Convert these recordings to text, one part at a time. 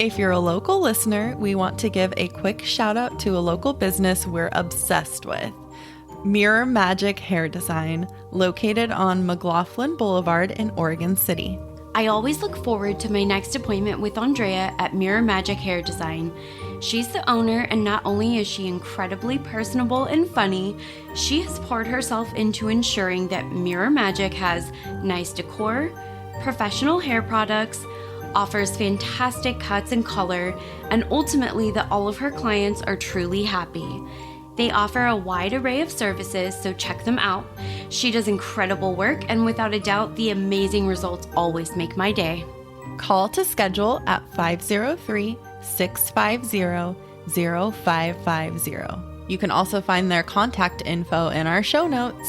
If you're a local listener, we want to give a quick shout out to a local business we're obsessed with. Mirror Magic Hair Design, located on McLaughlin Boulevard in Oregon City. I always look forward to my next appointment with Andrea at Mirror Magic Hair Design. She's the owner, and not only is she incredibly personable and funny, she has poured herself into ensuring that Mirror Magic has nice decor, professional hair products, offers fantastic cuts and color, and ultimately that all of her clients are truly happy. They offer a wide array of services, so check them out. She does incredible work, and without a doubt, the amazing results always make my day. Call to schedule at 503-650-0550. You can also find their contact info in our show notes.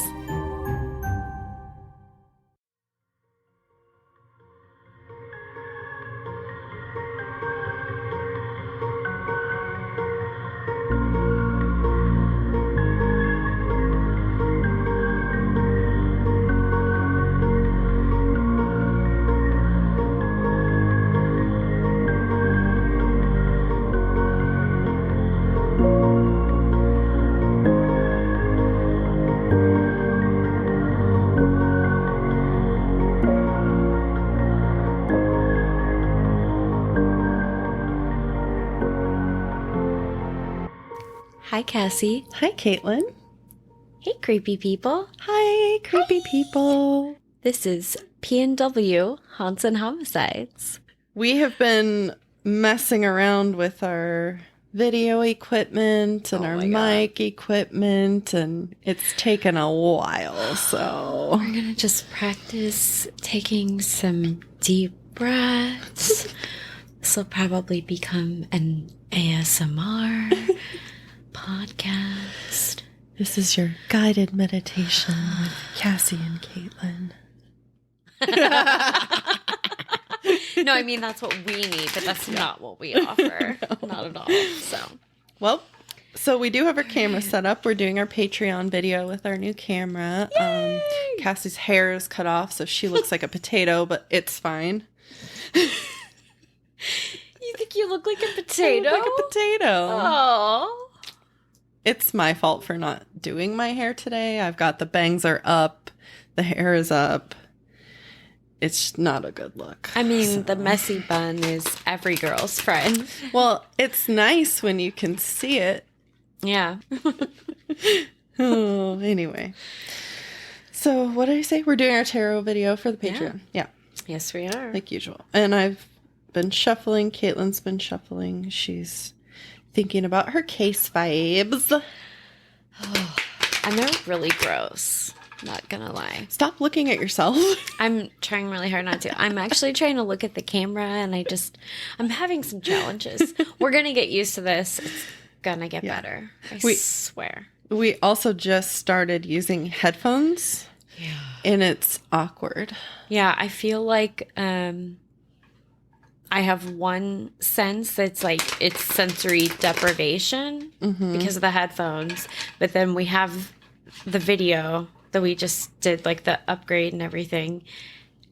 Hi, Cassie. Hi, Caitlin. Hey, creepy people. Hi, creepy people. This is P&W Haunts and Homicides. We have been messing around with our video equipment and our mic equipment, and it's taken a while, so... We're going to just practice taking some deep breaths. This will probably become an ASMR podcast. This is your guided meditation with Cassie and Caitlin. No, I mean, that's what we need, but that's not what we offer. No. Not at all. So we do have our camera set up. We're doing our Patreon video with our new camera. Cassie's hair is cut off, so she looks like a potato, but it's fine. You think you look like a potato? I look like a potato. Oh. It's my fault for not doing my hair today. I've got the bangs are up. The hair is up. It's not a good look. I mean, the messy bun is every girl's friend. Well, it's nice when you can see it. Yeah. Oh, anyway. So what did I say? We're doing our tarot video for the Patreon. Yeah. Yes, we are. Like usual. And I've been shuffling. Caitlin's been shuffling. She's thinking about her case vibes. Oh, and they're really gross. Not gonna lie. Stop looking at yourself. I'm trying really hard not to. I'm actually trying to look at the camera, and I'm having some challenges. We're gonna get used to this. It's gonna get better. I swear. We also just started using headphones. Yeah. And it's awkward. Yeah, I feel like I have one sense that's like it's sensory deprivation because of the headphones. But then we have the video that we just did, like the upgrade and everything.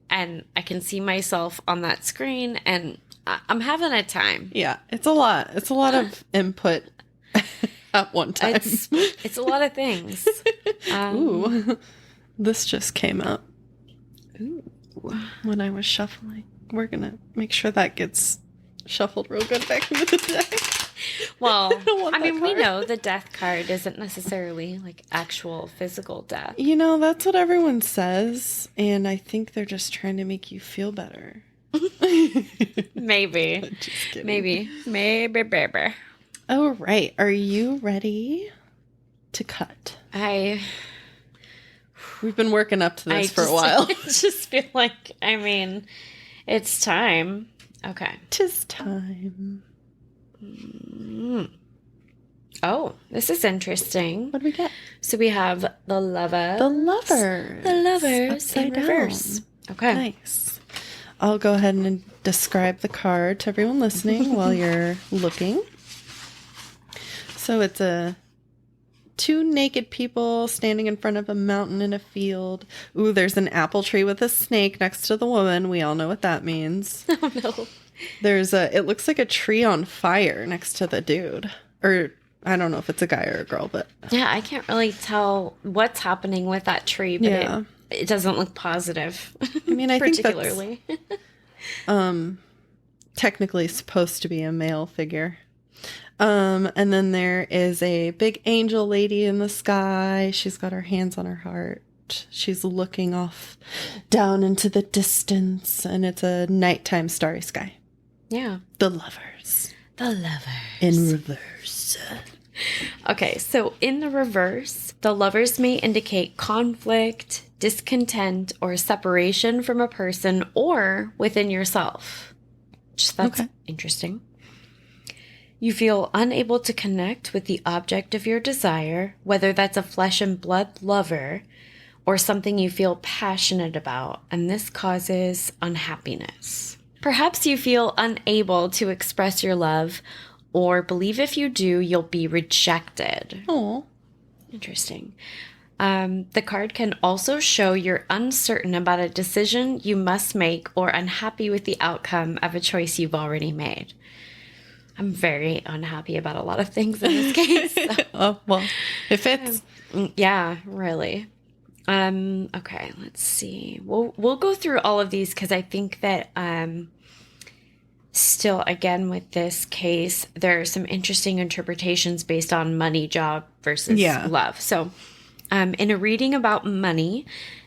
And I can see myself on that screen, and I'm having a time. Yeah, it's a lot. It's a lot of input at one time. It's a lot of things. Ooh, this just came up. Ooh, when I was shuffling. We're going to make sure that gets shuffled real good back into the deck. Well, I mean, we know the death card isn't necessarily like actual physical death. You know, that's what everyone says. And I think they're just trying to make you feel better. Maybe. Just kidding. Maybe. All right. Are you ready to cut? We've been working up to this for a while. I just feel like, I mean, it's time. Okay. 'Tis time. Oh, this is interesting. What do we get? So we have the Lovers. The Lovers. The Lovers Upside in reverse. down. Okay. Nice. I'll go ahead and describe the card to everyone listening while you're looking. So it's two naked people standing in front of a mountain in a field. Ooh, there's an apple tree with a snake next to the woman. We all know what that means. Oh, no. It looks like a tree on fire next to the dude. Or I don't know if it's a guy or a girl, but Yeah, I can't really tell what's happening with that tree, but yeah. it doesn't look positive. I mean, I think particularly. that's technically supposed to be a male figure. And then there is a big angel lady in the sky. She's got her hands on her heart. She's looking off down into the distance, and it's a nighttime starry sky. Yeah. The lovers. The lovers. In reverse. Okay, so in the reverse, the lovers may indicate conflict, discontent, or separation from a person or within yourself. That's interesting. You feel unable to connect with the object of your desire, whether that's a flesh and blood lover or something you feel passionate about, and this causes unhappiness. Perhaps you feel unable to express your love or believe if you do, you'll be rejected. Oh, interesting. The card can also show you're uncertain about a decision you must make or unhappy with the outcome of a choice you've already made. I'm very unhappy about a lot of things in this case. So. Oh, well, it fits. Yeah, really. Okay, let's see. We'll go through all of these because I think that still, again, with this case, there are some interesting interpretations based on money, job versus love. So in a reading about money,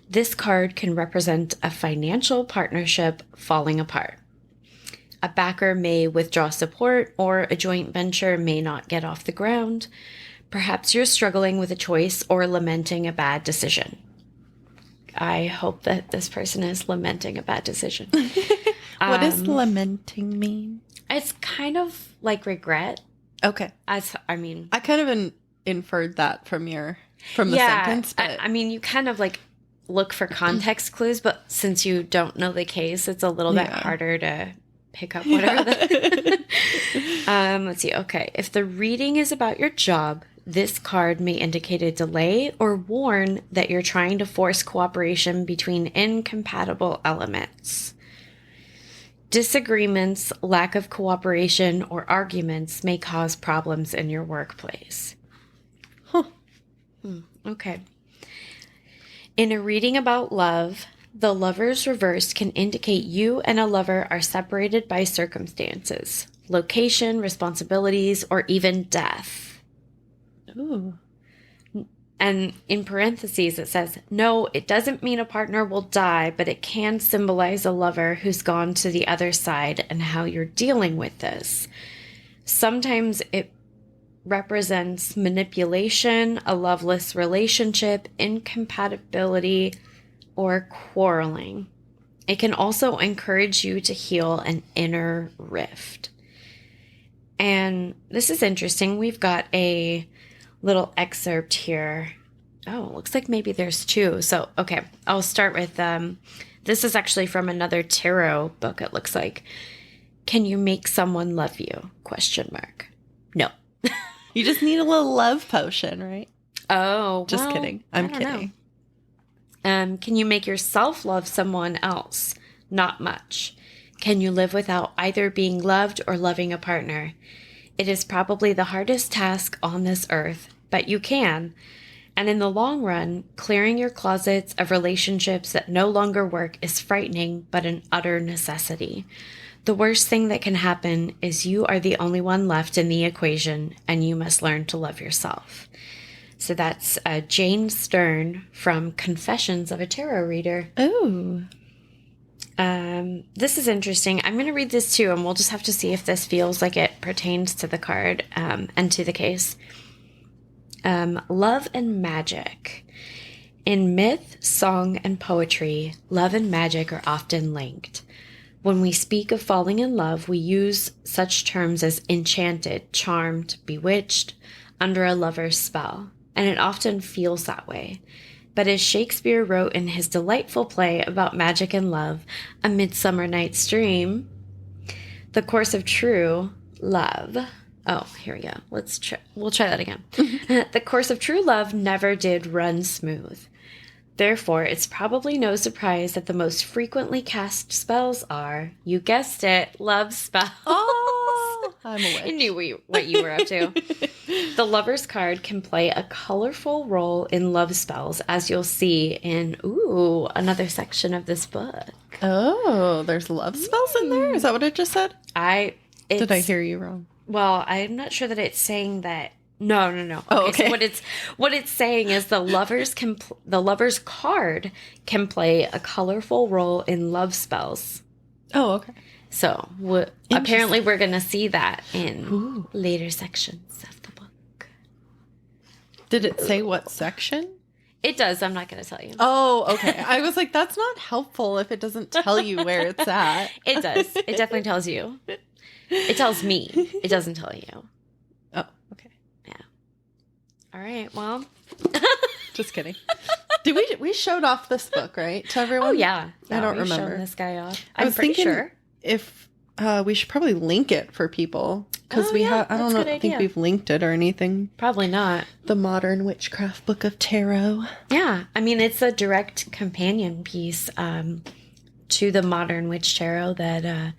this card can represent a financial partnership falling apart. A backer may withdraw support, or a joint venture may not get off the ground. Perhaps you're struggling with a choice or lamenting a bad decision. I hope that this person is lamenting a bad decision. What does lamenting mean? It's kind of like regret. Okay. I kind of inferred that from the sentence. But I mean, you kind of like look for context clues, but since you don't know the case, it's a little bit harder to pick up whatever. Let's see. Okay. If the reading is about your job, this card may indicate a delay or warn that you're trying to force cooperation between incompatible elements. Disagreements, lack of cooperation, or arguments may cause problems in your workplace. Okay. In a reading about love, the lover's reverse can indicate you and a lover are separated by circumstances, location, responsibilities, or even death. Ooh. And in parentheses, it says, no, it doesn't mean a partner will die, but it can symbolize a lover who's gone to the other side and how you're dealing with this. Sometimes it represents manipulation, a loveless relationship, incompatibility, or quarreling. It can also encourage you to heal an inner rift. And this is interesting. We've got a little excerpt here. Oh, it looks like maybe there's two. So, okay, I'll start with, this is actually from another tarot book, it looks like. Can you make someone love you? ? No. You just need a little love potion, right? Oh, just kidding. I'm kidding. Can you make yourself love someone else? Not much. Can you live without either being loved or loving a partner? It is probably the hardest task on this earth, but you can. And in the long run, clearing your closets of relationships that no longer work is frightening, but an utter necessity. The worst thing that can happen is you are the only one left in the equation, and you must learn to love yourself. So that's Jane Stern from Confessions of a Tarot Reader. Oh. This is interesting. I'm going to read this too, and we'll just have to see if this feels like it pertains to the card and to the case. Love and magic. In myth, song, and poetry, love and magic are often linked. When we speak of falling in love, we use such terms as enchanted, charmed, bewitched, under a lover's spell, and it often feels that way. But as Shakespeare wrote in his delightful play about magic and love, A Midsummer Night's Dream, the course of true love... Oh, here we go. We'll try that again. The course of true love never did run smooth. Therefore, it's probably no surprise that the most frequently cast spells are, you guessed it, love spells. Oh, I'm a witch. I knew what you were up to. The Lover's card can play a colorful role in love spells, as you'll see in, another section of this book. Oh, there's love spells in there? Is that what it just said? Did I hear you wrong? Well, I'm not sure that it's saying that. No. Oh, okay. So what it's saying is the Lover's card can play a colorful role in love spells. Oh, okay. So apparently we're going to see that in later sections of the book. Did it say what section? It does. I'm not going to tell you. Oh, okay. I was like, that's not helpful if it doesn't tell you where it's at. It does. It definitely tells you. It tells me. It doesn't tell you. Oh, okay. Yeah. All right. Well. Just kidding. Did we showed off this book, right, to everyone? Oh, yeah. I don't remember. Shown this guy off. I'm pretty sure. If we should probably link it for people because I don't know. I think we've linked it or anything. Probably not. The Modern Witchcraft Book of Tarot. Yeah, I mean it's a direct companion piece to the Modern Witch Tarot that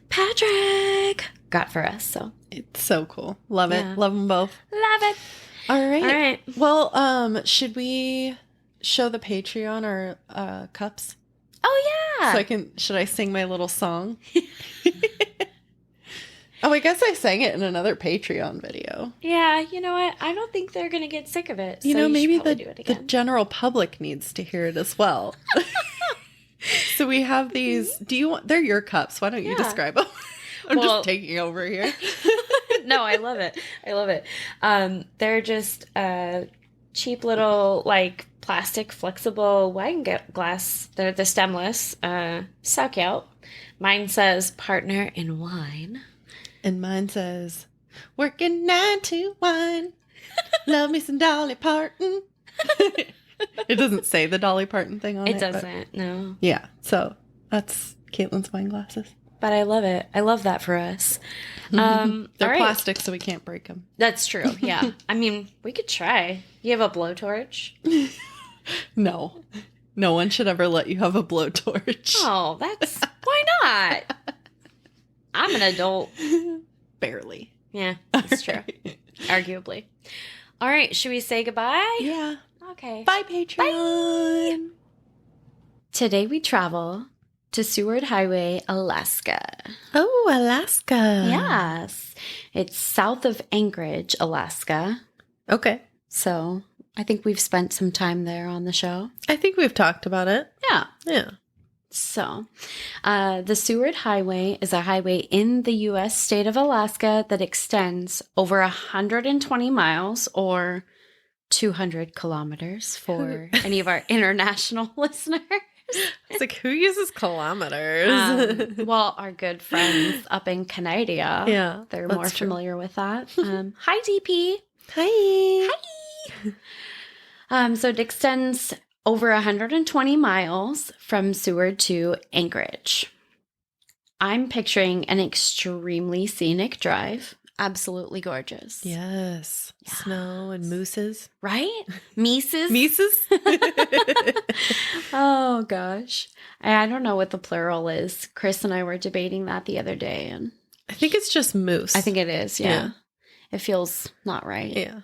Patrick got for us. So it's so cool. Love it. Love them both. Love it. All right. Well, should we show the Patreon our cups? Oh yeah. So should I sing my little song? Oh, I guess I sang it in another Patreon video. Yeah, you know what? I don't think they're going to get sick of it. You know, maybe the general public needs to hear it as well. So we have these. They're your cups. Why don't you describe them? I'm just taking over here. No, I love it. I love it. They're just cheap little, like, plastic flexible wine glass. They're the stemless. So cute. Mine says partner in wine. And mine says, working 9 to 1. Love me some Dolly Parton. It doesn't say the Dolly Parton thing on it. It doesn't, no. Yeah, so that's Caitlin's wine glasses. But I love it. I love that for us. They're plastic, so we can't break them. That's true, yeah. I mean, we could try. You have a blowtorch? No. No one should ever let you have a blowtorch. Oh, why not? I'm an adult. Barely. Yeah, that's true. Arguably. All right, should we say goodbye? Yeah. Okay. Bye, Patreon. Bye. Today we travel to Seward Highway, Alaska. Oh, Alaska. Yes. It's south of Anchorage, Alaska. Okay. So I think we've spent some time there on the show. I think we've talked about it. Yeah. Yeah. So, the Seward Highway is a highway in the U.S. state of Alaska that extends over 120 miles or 200 kilometers for any of our international listeners. It's like, who uses kilometers? Well, our good friends up in Canada. Yeah. They're more familiar with that. Hi, DP. Hi. Hi. So it extends over 120 miles from Seward to Anchorage. I'm picturing an extremely scenic drive. Absolutely gorgeous. Yes. Snow and mooses. Right? Mises? Mises? Oh, gosh. I don't know what the plural is. Chris and I were debating that the other day. And I think it's just moose. I think it is, yeah. It feels not right. Yeah.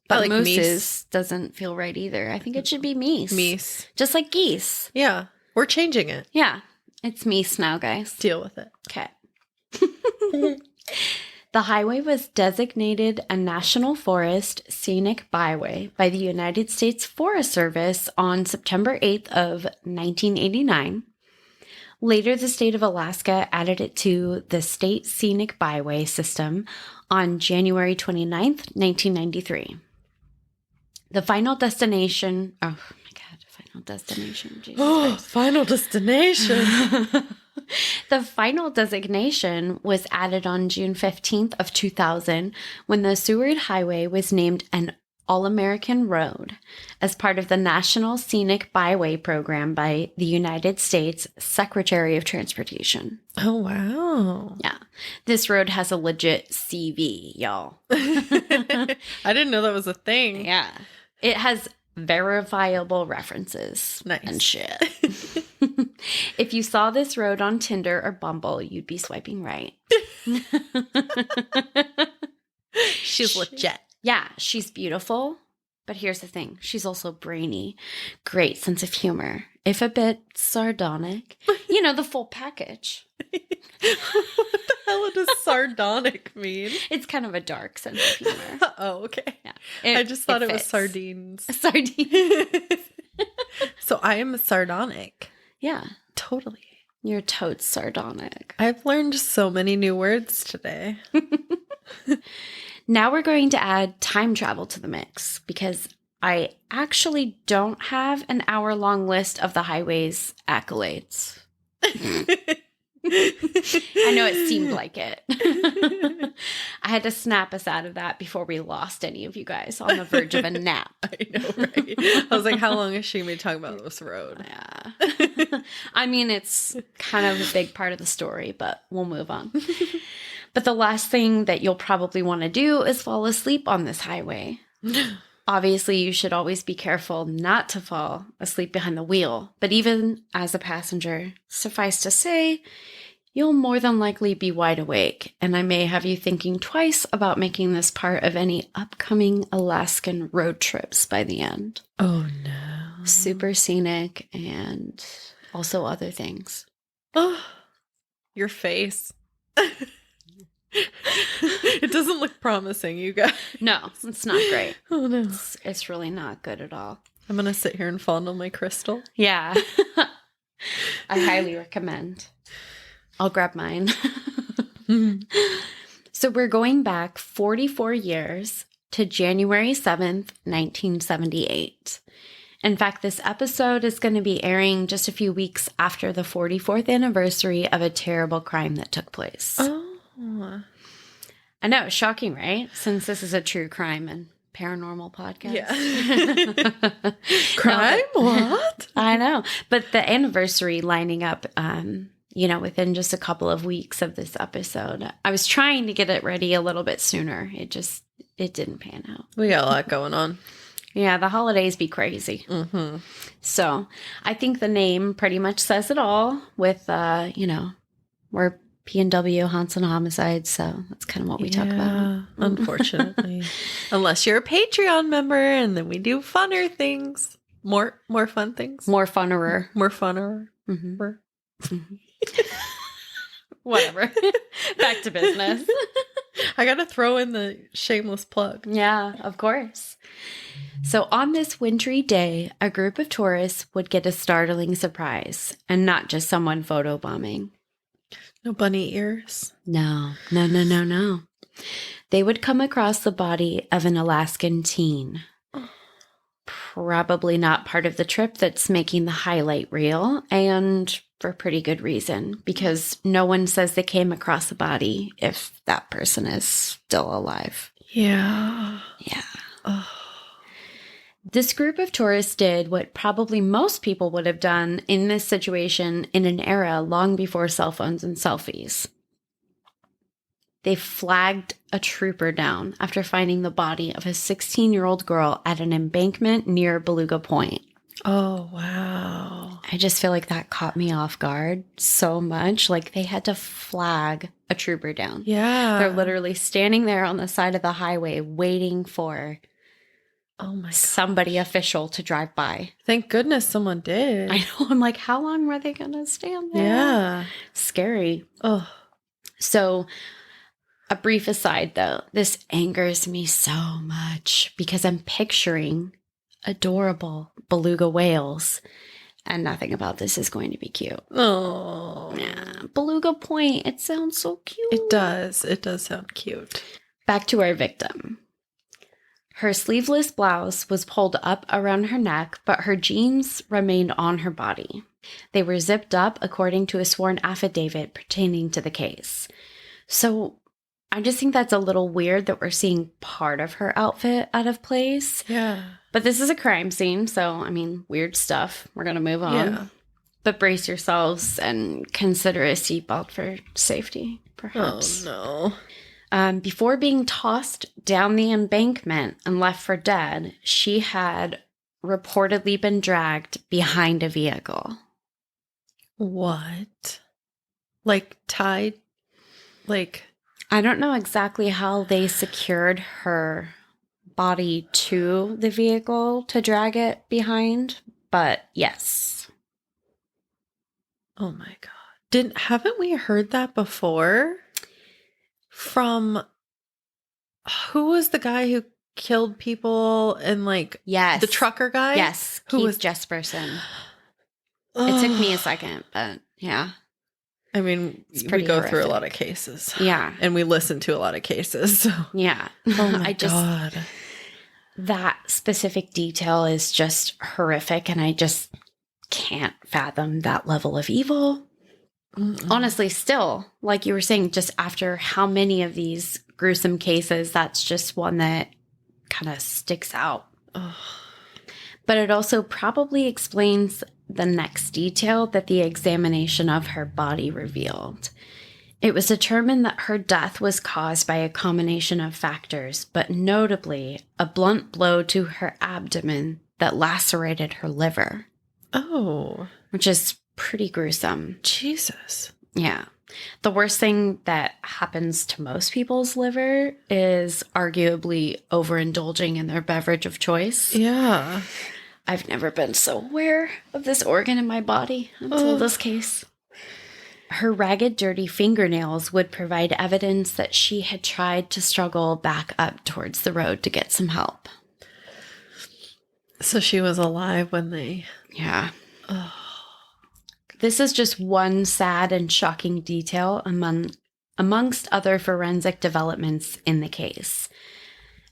But like mooses doesn't feel right either. I think it should be meese. Meese. Just like geese. Yeah. We're changing it. Yeah. It's meese now, guys. Deal with it. Okay. The highway was designated a National Forest Scenic Byway by the United States Forest Service on September 8th of 1989. Later, the state of Alaska added it to the State Scenic Byway system on January 29th, 1993. The final destination... Oh, my God. Final destination. Jesus Christ. Final destination. The final designation was added on June 15th of 2000 when the Seward Highway was named an All-American Road as part of the National Scenic Byway Program by the United States Secretary of Transportation. Oh, wow. Yeah. This road has a legit CV, y'all. I didn't know that was a thing. Yeah. It has verifiable references Nice. and shit. If you saw this road on Tinder or Bumble, you'd be swiping right. She's legit. Yeah, she's beautiful. But here's the thing. She's also brainy. Great sense of humor. If a bit sardonic. You know, the full package. What the hell does sardonic mean? It's kind of a dark sense of humor. Oh, okay. Yeah. I just thought it was fits. sardines. Sardines. So I am sardonic. Yeah. Totally. You're totes sardonic. I've learned so many new words today. Now we're going to add time travel to the mix because I actually don't have an hour-long list of the highway's accolades. I know it seemed like it. I had to snap us out of that before we lost any of you guys on the verge of a nap. I know, right? I was like, how long is she going to be talking about this road? Yeah. I mean, it's kind of a big part of the story, but we'll move on. But the last thing that you'll probably want to do is fall asleep on this highway. Obviously, you should always be careful not to fall asleep behind the wheel. But even as a passenger, suffice to say, you'll more than likely be wide awake. And I may have you thinking twice about making this part of any upcoming Alaskan road trips by the end. Oh, no. Super scenic and also other things. Oh, your face. It doesn't look promising, you guys. No, it's not great. Oh, no. It's really not good at all. I'm going to sit here and fondle my crystal. Yeah. I highly recommend. I'll grab mine. So we're going back 44 years to January 7th, 1978. In fact, this episode is going to be airing just a few weeks after the 44th anniversary of a terrible crime that took place. Oh. I know, it's shocking, right? Since this is a true crime and paranormal podcast. Yeah. Crime? What? I know. But the anniversary lining up, within just a couple of weeks of this episode. I was trying to get it ready a little bit sooner. It didn't pan out. We got a lot going on. Yeah, the holidays be crazy. Mm-hmm. So I think the name pretty much says it all with, we're P&W, haunts and homicides. So that's kind of what we talk about. Unfortunately. Unless you're a Patreon member and then we do funner things. More fun things. More funnerer. More funner. Mm-hmm. Mm-hmm. Whatever. Back to business. I got to throw in the shameless plug. Yeah, of course. So on this wintry day, a group of tourists would get a startling surprise, and not just someone photobombing. No bunny ears? No. They would come across the body of an Alaskan teen. Probably not part of the trip that's making the highlight reel, and for pretty good reason, because no one says they came across the body if that person is still alive. Yeah. Yeah. Oh. This group of tourists did what probably most people would have done in this situation in an era long before cell phones and selfies. They flagged a trooper down after finding the body of a 16-year-old girl at an embankment near Beluga Point. Oh, wow. I just feel like that caught me off guard so much. Like they had to flag a trooper down. Yeah. They're literally standing there on the side of the highway waiting for somebody official to drive by. Thank goodness someone did. I know. I'm like, how long were they going to stand there? Yeah. Scary. Oh. So a brief aside, though, this angers me so much because I'm picturing adorable beluga whales, and nothing about this is going to be cute. Oh. Yeah. Beluga Point, it sounds so cute. It does. It does sound cute. Back to our victim. Her sleeveless blouse was pulled up around her neck, but her jeans remained on her body. They were zipped up according to a sworn affidavit pertaining to the case. So I just think that's a little weird that we're seeing part of her outfit out of place. Yeah. But this is a crime scene, so, I mean, weird stuff. We're going to move on. Yeah. But brace yourselves and consider a seatbelt for safety, perhaps. Oh, no. Before being tossed down the embankment and left for dead, she had reportedly been dragged behind a vehicle. What? Like tied? Like, I don't know exactly how they secured her body to the vehicle to drag it behind, but yes. oh my God. Haven't we heard that before? From who was the guy who killed people and like Yes. the trucker guy? Yes. Who Keith was Jesperson. It took me a second, but yeah. I mean, It's we pretty go through a horrific. lot of cases. Yeah. And we listen to a lot of cases. So. Yeah. Oh my God. That specific detail is just horrific, and I just can't fathom that level of evil. Mm-mm. Honestly, still, like you were saying, just after how many of these gruesome cases, that's just one that kind of sticks out. Ugh. But it also probably explains the next detail that the examination of her body revealed. It was determined that her death was caused by a combination of factors, but notably a blunt blow to her abdomen that lacerated her liver. Oh. Which is pretty gruesome. Jesus. Yeah. The worst thing that happens to most people's liver is arguably overindulging in their beverage of choice. Yeah. I've never been so aware of this organ in my body until this case. Her ragged, dirty fingernails would provide evidence that she had tried to struggle back up towards the road to get some help. So she was alive when they... Yeah. Oh. This is just one sad and shocking detail amongst other forensic developments in the case.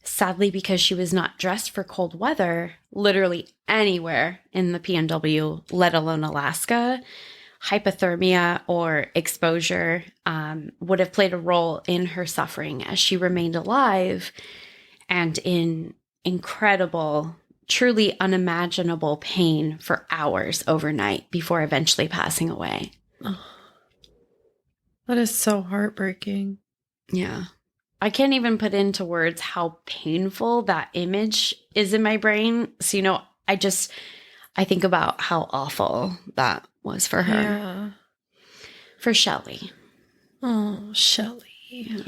Sadly, because she was not dressed for cold weather, literally anywhere in the PNW, let alone Alaska, hypothermia or exposure would have played a role in her suffering as she remained alive and in incredible, truly unimaginable pain for hours overnight before eventually passing away. Oh. That is so heartbreaking. Yeah. I can't even put into words how painful that image is in my brain. So, I think about how awful that was for her. Yeah. For Shelley. Oh, Shelley. Yeah.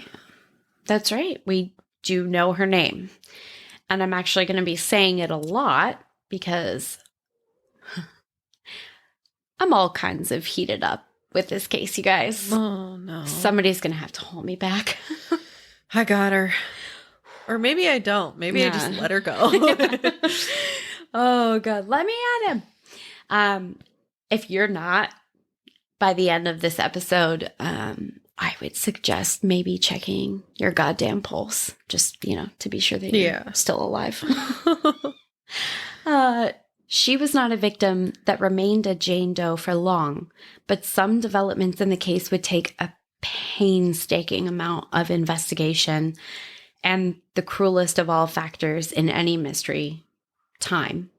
That's right. We do know her name. And I'm actually going to be saying it a lot because I'm all kinds of heated up with this case, you guys. Oh, no. Somebody's going to have to hold me back. I got her. Or maybe I don't. Maybe I just let her go. Oh, God. Let me at him. If you're not, by the end of this episode, I would suggest maybe checking your goddamn pulse. Just, to be sure that you're still alive. She was not a victim that remained a Jane Doe for long, but some developments in the case would take a painstaking amount of investigation and the cruelest of all factors in any mystery, time.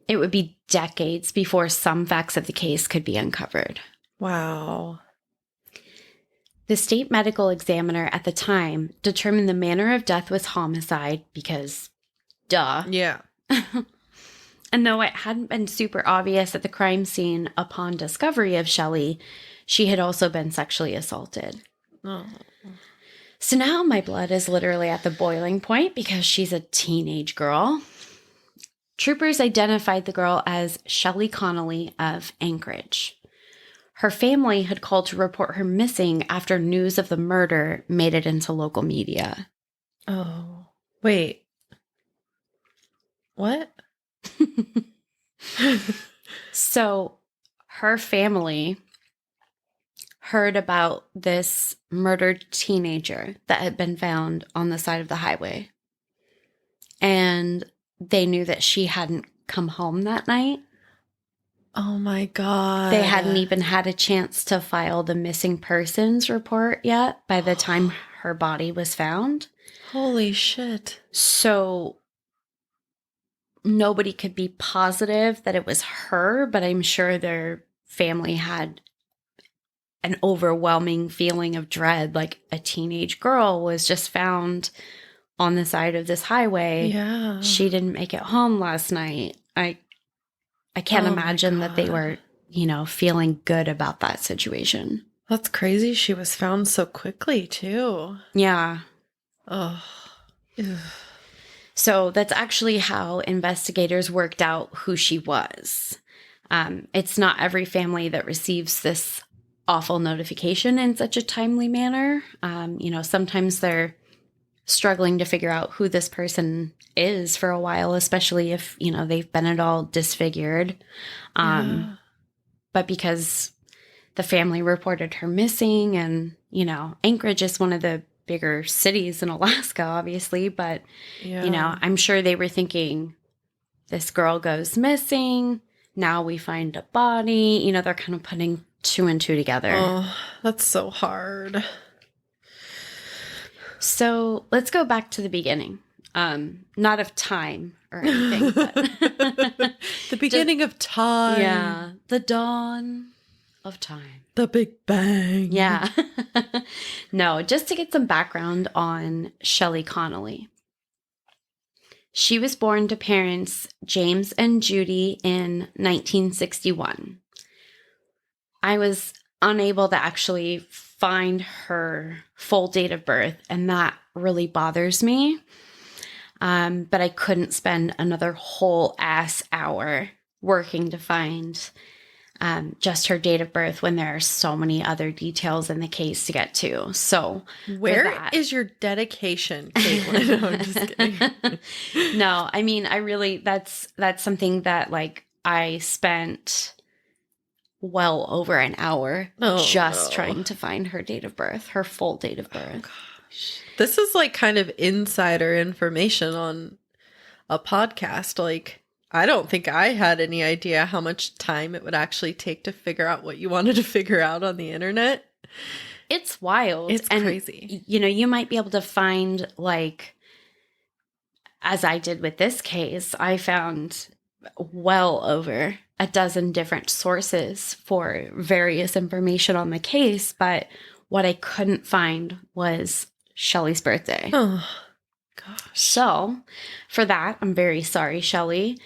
It would be decades before some facts of the case could be uncovered. Wow. The state medical examiner at the time determined the manner of death was homicide because, duh. Yeah. And though it hadn't been super obvious at the crime scene upon discovery of Shelley, she had also been sexually assaulted. Oh. So now my blood is literally at the boiling point because she's a teenage girl. Troopers identified the girl as Shelley Connolly of Anchorage. Her family had called to report her missing after news of the murder made it into local media. Oh. Wait. What? So her family heard about this murdered teenager that had been found on the side of the highway. And they knew that she hadn't come home that night. Oh my God. They hadn't even had a chance to file the missing persons report yet by the time her body was found. Holy shit. So nobody could be positive that it was her, but I'm sure their family had an overwhelming feeling of dread. Like a teenage girl was just found on the side of this highway. Yeah. She didn't make it home last night. I can't Oh my imagine that they God. were, feeling good about that situation. That's crazy. She was found so quickly, too. Yeah. Oh. Ugh. So that's actually how investigators worked out who she was. It's not every family that receives this awful notification in such a timely manner. Sometimes they're struggling to figure out who this person is for a while, especially if, they've been at all disfigured. Yeah. But because the family reported her missing and, Anchorage is one of the bigger cities in Alaska, obviously, but, Yeah. I'm sure they were thinking, this girl goes missing. Now we find a body. They're kind of putting 2 and 2 together. Oh, that's so hard. So let's go back to the beginning. Not of time or anything, but The beginning of time. yeah, the dawn of time. The Big Bang. Yeah. No, just to get some background on Shelley Connolly. She was born to parents James and Judy in 1961. I was unable to actually find her full date of birth, and that really bothers me. But I couldn't spend another whole ass hour working to find just her date of birth when there are so many other details in the case to get to. So Where is your dedication, Caitlin? No, I'm just kidding. No, I mean, I really, that's something that I spent well over an hour trying to find her date of birth, her full date of birth. Oh, gosh. This is kind of insider information on a podcast. I don't think I had any idea how much time it would actually take to figure out what you wanted to figure out on the internet. It's wild. It's crazy. You might be able to find, as I did with this case, I found well over a dozen different sources for various information on the case, but what I couldn't find was Shelley's birthday. Oh, gosh. So, for that, I'm very sorry, Shelley.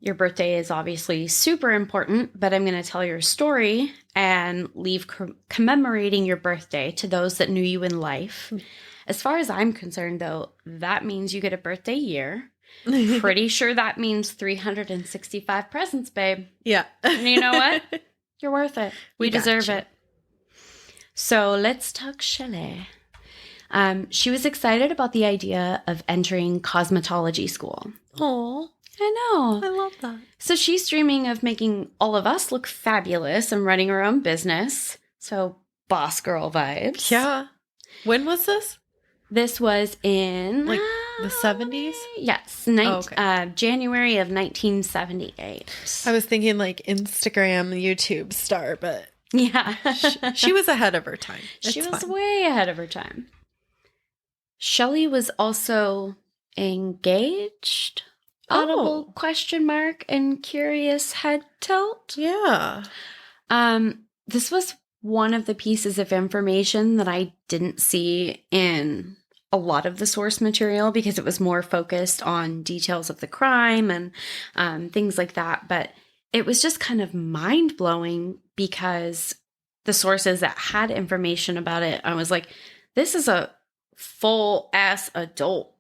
Your birthday is obviously super important, but I'm going to tell your story and leave commemorating your birthday to those that knew you in life. As far as I'm concerned, though, that means you get a birthday year. Pretty sure that means 365 presents, babe. Yeah. And you know what? You're worth it. You deserve it. So let's talk Shelley. She was excited about the idea of entering cosmetology school. Oh, I know. I love that. So she's dreaming of making all of us look fabulous and running her own business. So boss girl vibes. Yeah. When was this? This was in the 70s? Yes, okay. January of 1978. I was thinking Instagram, YouTube star, but yeah, she was ahead of her time. She was way ahead of her time. Shelley was also engaged. Audible question mark and curious head tilt. Yeah. This was one of the pieces of information that I didn't see in a lot of the source material because it was more focused on details of the crime and things like that. But it was just kind of mind-blowing because the sources that had information about it, I was like, this is a full-ass adult.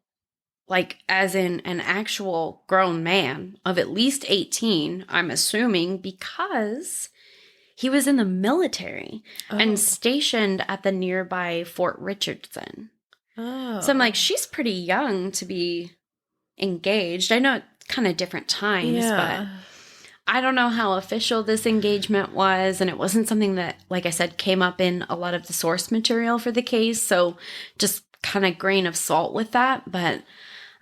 As in an actual grown man of at least 18, I'm assuming, because he was in the military and stationed at the nearby Fort Richardson. Oh. So I'm like, she's pretty young to be engaged. I know it's kind of different times, but I don't know how official this engagement was. And it wasn't something that, like I said, came up in a lot of the source material for the case. So just kind of grain of salt with that. But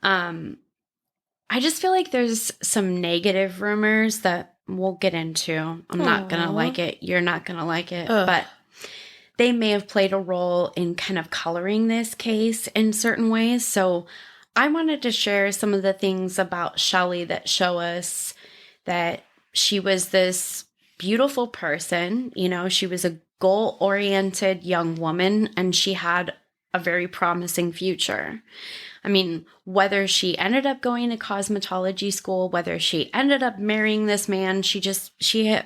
I just feel like there's some negative rumors that we'll get into. I'm not going to like it. You're not going to like it. But they may have played a role in kind of coloring this case in certain ways. So I wanted to share some of the things about Shelley that show us that she was this beautiful person. She was a goal-oriented young woman, and she had a very promising future. I mean, whether she ended up going to cosmetology school, whether she ended up marrying this man, she had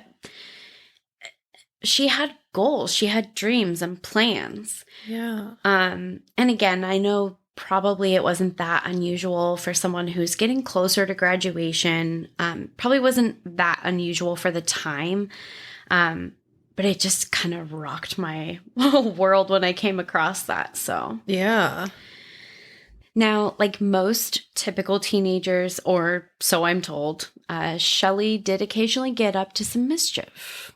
goals, she had dreams and plans. Yeah. And again, I know probably it wasn't that unusual for someone who's getting closer to graduation. Probably wasn't that unusual for the time. But it just kind of rocked my world when I came across that. So, yeah. Now, like most typical teenagers, or so I'm told, Shelley did occasionally get up to some mischief.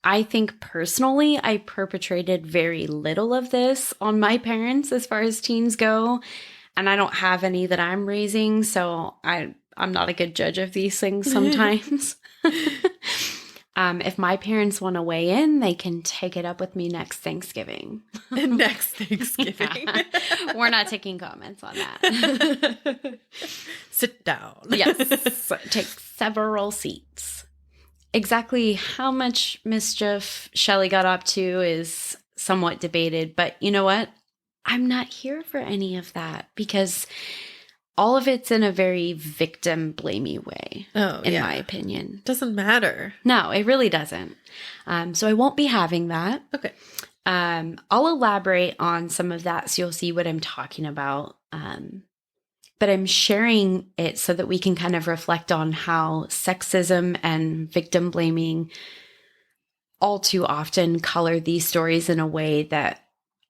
I think personally, I perpetrated very little of this on my parents as far as teens go, and I don't have any that I'm raising, so I'm not a good judge of these things sometimes. If my parents want to weigh in, they can take it up with me next Thanksgiving. Next Thanksgiving. Yeah. We're not taking comments on that. Sit down. Yes. Take several seats. Exactly how much mischief Shelley got up to is somewhat debated, but you know what? I'm not here for any of that because all of it's in a very victim blamey way, in my opinion. Doesn't matter. No, it really doesn't. So I won't be having that. Okay. I'll elaborate on some of that so you'll see what I'm talking about. But I'm sharing it so that we can kind of reflect on how sexism and victim blaming all too often color these stories in a way that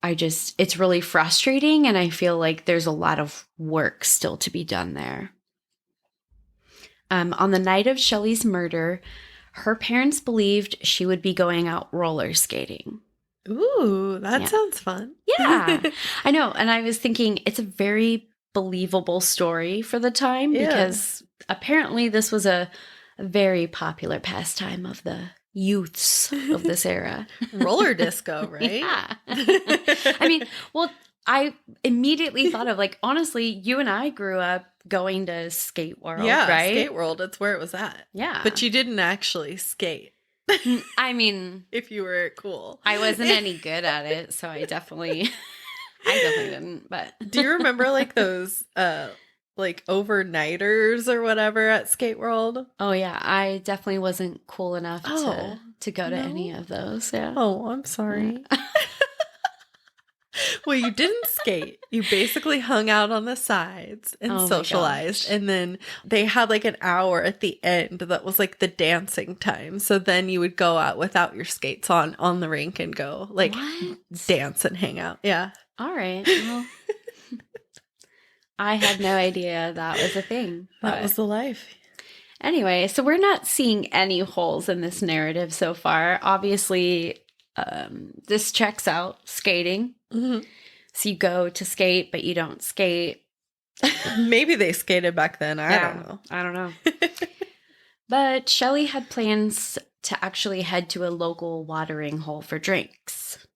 it's really frustrating, and I feel like there's a lot of work still to be done there. On the night of Shelley's murder, her parents believed she would be going out roller skating. Ooh, that sounds fun. Yeah, I know. And I was thinking it's a very believable story for the time because apparently this was a very popular pastime of the youths of this era. Roller disco, right? Yeah. I mean, well, I immediately thought of honestly, you and I grew up going to Skate World, right? Skate World, it's where it was at. Yeah. But you didn't actually skate. I mean, if you were cool. I wasn't any good at it, so I definitely didn't, but do you remember those overnighters or whatever at Skate World? Oh yeah, I definitely wasn't cool enough to go to any of those. Yeah. Oh, I'm sorry. Yeah. Well, you didn't skate. You basically hung out on the sides and socialized. And then they had an hour at the end that was the dancing time. So then you would go out without your skates on the rink and go dance and hang out. Yeah. All right. Well, I had no idea that was a thing. That was the life. Anyway, so we're not seeing any holes in this narrative so far. Obviously, this checks out skating. Mm-hmm. So you go to skate, but you don't skate. Maybe they skated back then. I don't know. But Shelley had plans to actually head to a local watering hole for drinks.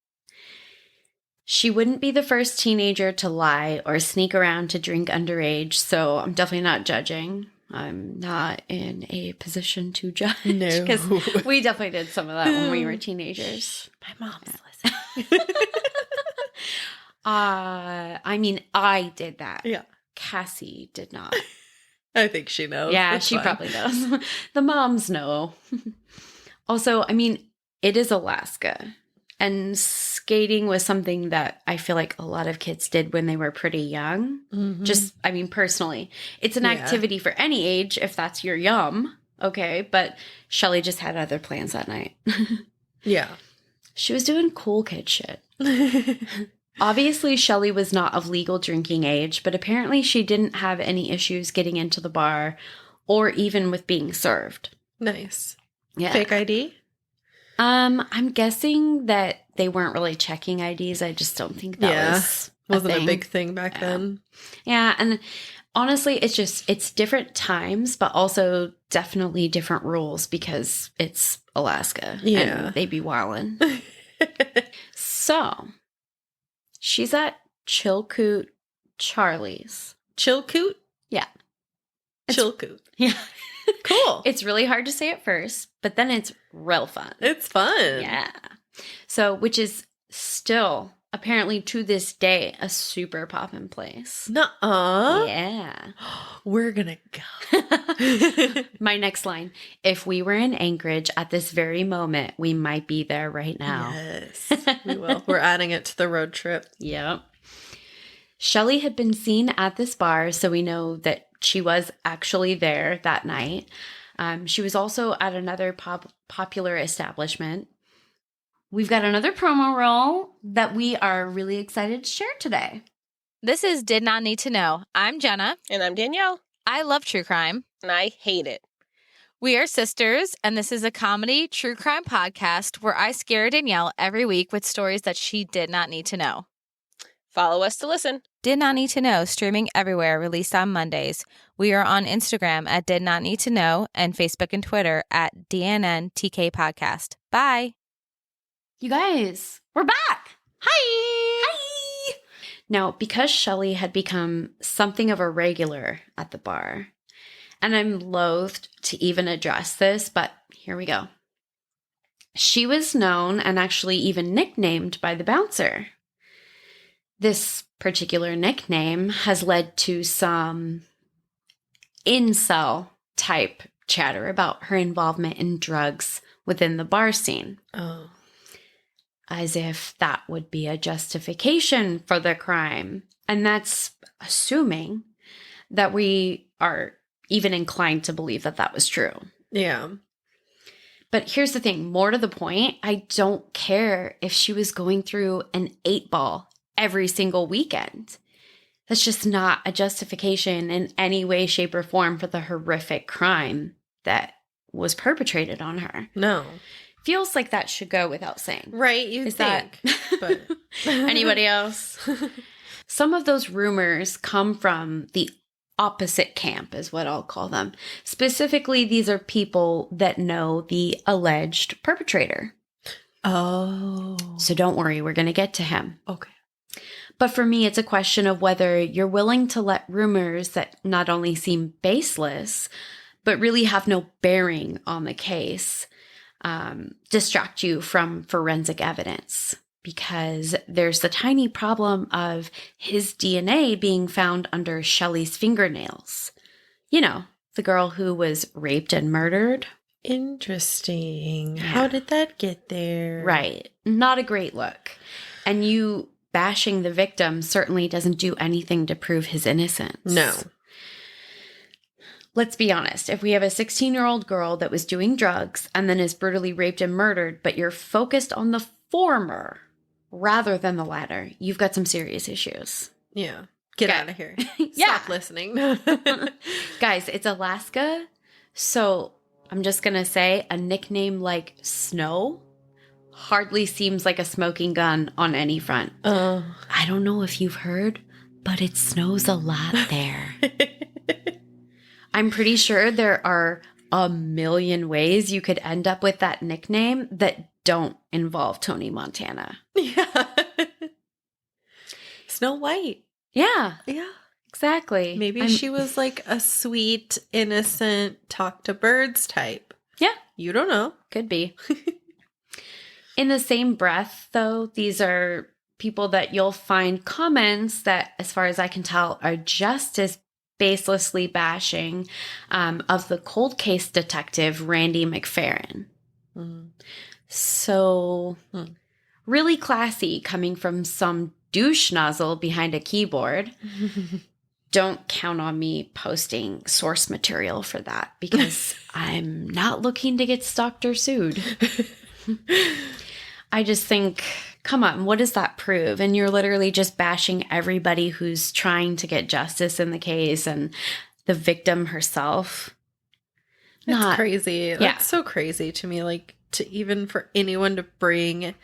She wouldn't be the first teenager to lie or sneak around to drink underage, so I'm definitely not judging. I'm not in a position to judge. No. Because we definitely did some of that when we were teenagers. My mom's listening. I mean, I did that. Yeah. Cassie did not. I think she knows. Yeah, That's she fine. probably does. The moms know. Also, I mean, it is Alaska. And skating was something that I feel like a lot of kids did when they were pretty young. Mm-hmm. Just, I mean, personally. It's an activity for any age if that's your yum. Okay. But Shelley just had other plans that night. Yeah. She was doing cool kid shit. Obviously, Shelley was not of legal drinking age, but apparently she didn't have any issues getting into the bar or even with being served. Nice. Yeah. Fake ID? I'm guessing that they weren't really checking IDs. I just don't think that wasn't a big thing back then. Yeah, and honestly, it's different times, but also definitely different rules because it's Alaska. Yeah. And they be wildin'. So, she's at Chilkoot Charlie's. Chilkoot? Yeah. Chilkoot. Yeah. Cool. It's really hard to say at first, but then it's real fun. It's fun. Yeah. So, which is still apparently to this day a super poppin' place. Nuh-uh. Yeah. We're gonna go. My next line. If we were in Anchorage at this very moment, we might be there right now. Yes, we will. We're adding it to the road trip. Yep. Shelley had been seen at this bar, so we know that she was actually there that night. She was also at another popular establishment. We've got another promo roll that we are really excited to share today. This is Did Not Need to Know. I'm Jenna. And I'm Danielle. I love true crime. And I hate it. We are sisters, and this is a comedy true crime podcast where I scare Danielle every week with stories that she did not need to know. Follow us to listen. Did Not Need to Know, streaming everywhere, released on Mondays. We are on Instagram at Did Not Need to Know and Facebook and Twitter at DNNTK Podcast. Bye. You guys, we're back. Hi. Now, because Shelley had become something of a regular at the bar, and I'm loath to even address this, but here we go. She was known and actually even nicknamed by the bouncer. This particular nickname has led to some incel type chatter about her involvement in drugs within the bar scene. Oh. As if that would be a justification for the crime. And that's assuming that we are even inclined to believe that that was true. Yeah. But here's the thing, more to the point, I don't care if she was going through an 8-ball every single weekend. That's just not a justification in any way, shape, or form for the horrific crime that was perpetrated on her. No. Feels like that should go without saying. Right, you think. But Anybody else? Some of those rumors come from the opposite camp, is what I'll call them. Specifically, these are people that know the alleged perpetrator. Oh. So don't worry, we're going to get to him. Okay. But for me, it's a question of whether you're willing to let rumors that not only seem baseless, but really have no bearing on the case, distract you from forensic evidence. Because there's the tiny problem of his DNA being found under Shelley's fingernails. You know, the girl who was raped and murdered. Interesting. Yeah. How did that get there? Right. Not a great look. And you bashing the victim certainly doesn't do anything to prove his innocence. No. Let's be honest. If we have a 16-year-old girl that was doing drugs and then is brutally raped and murdered, but you're focused on the former rather than the latter, you've got some serious issues. Yeah. Get Okay. out of here. Yeah. Stop listening. Guys, it's Alaska, so I'm just going to say a nickname like Snow hardly seems like a smoking gun on any front. I don't know if you've heard, but it snows a lot there. I'm pretty sure there are a million ways you could end up with that nickname that don't involve Tony Montana. Yeah. Snow White. Yeah, Yeah. exactly. Maybe she was like a sweet, innocent, talk to birds type. Yeah. You don't know. Could be. In the same breath, though, these are people that you'll find comments that, as far as I can tell, are just as baselessly bashing of the cold case detective, Randy McFerrin. Mm. So, really classy coming from some douche nozzle behind a keyboard. Don't count on me posting source material for that because I'm not looking to get stalked or sued. I just think, come on, what does that prove? And you're literally just bashing everybody who's trying to get justice in the case and the victim herself. It's crazy. Yeah. That's so crazy to me. Like, to even for anyone to bring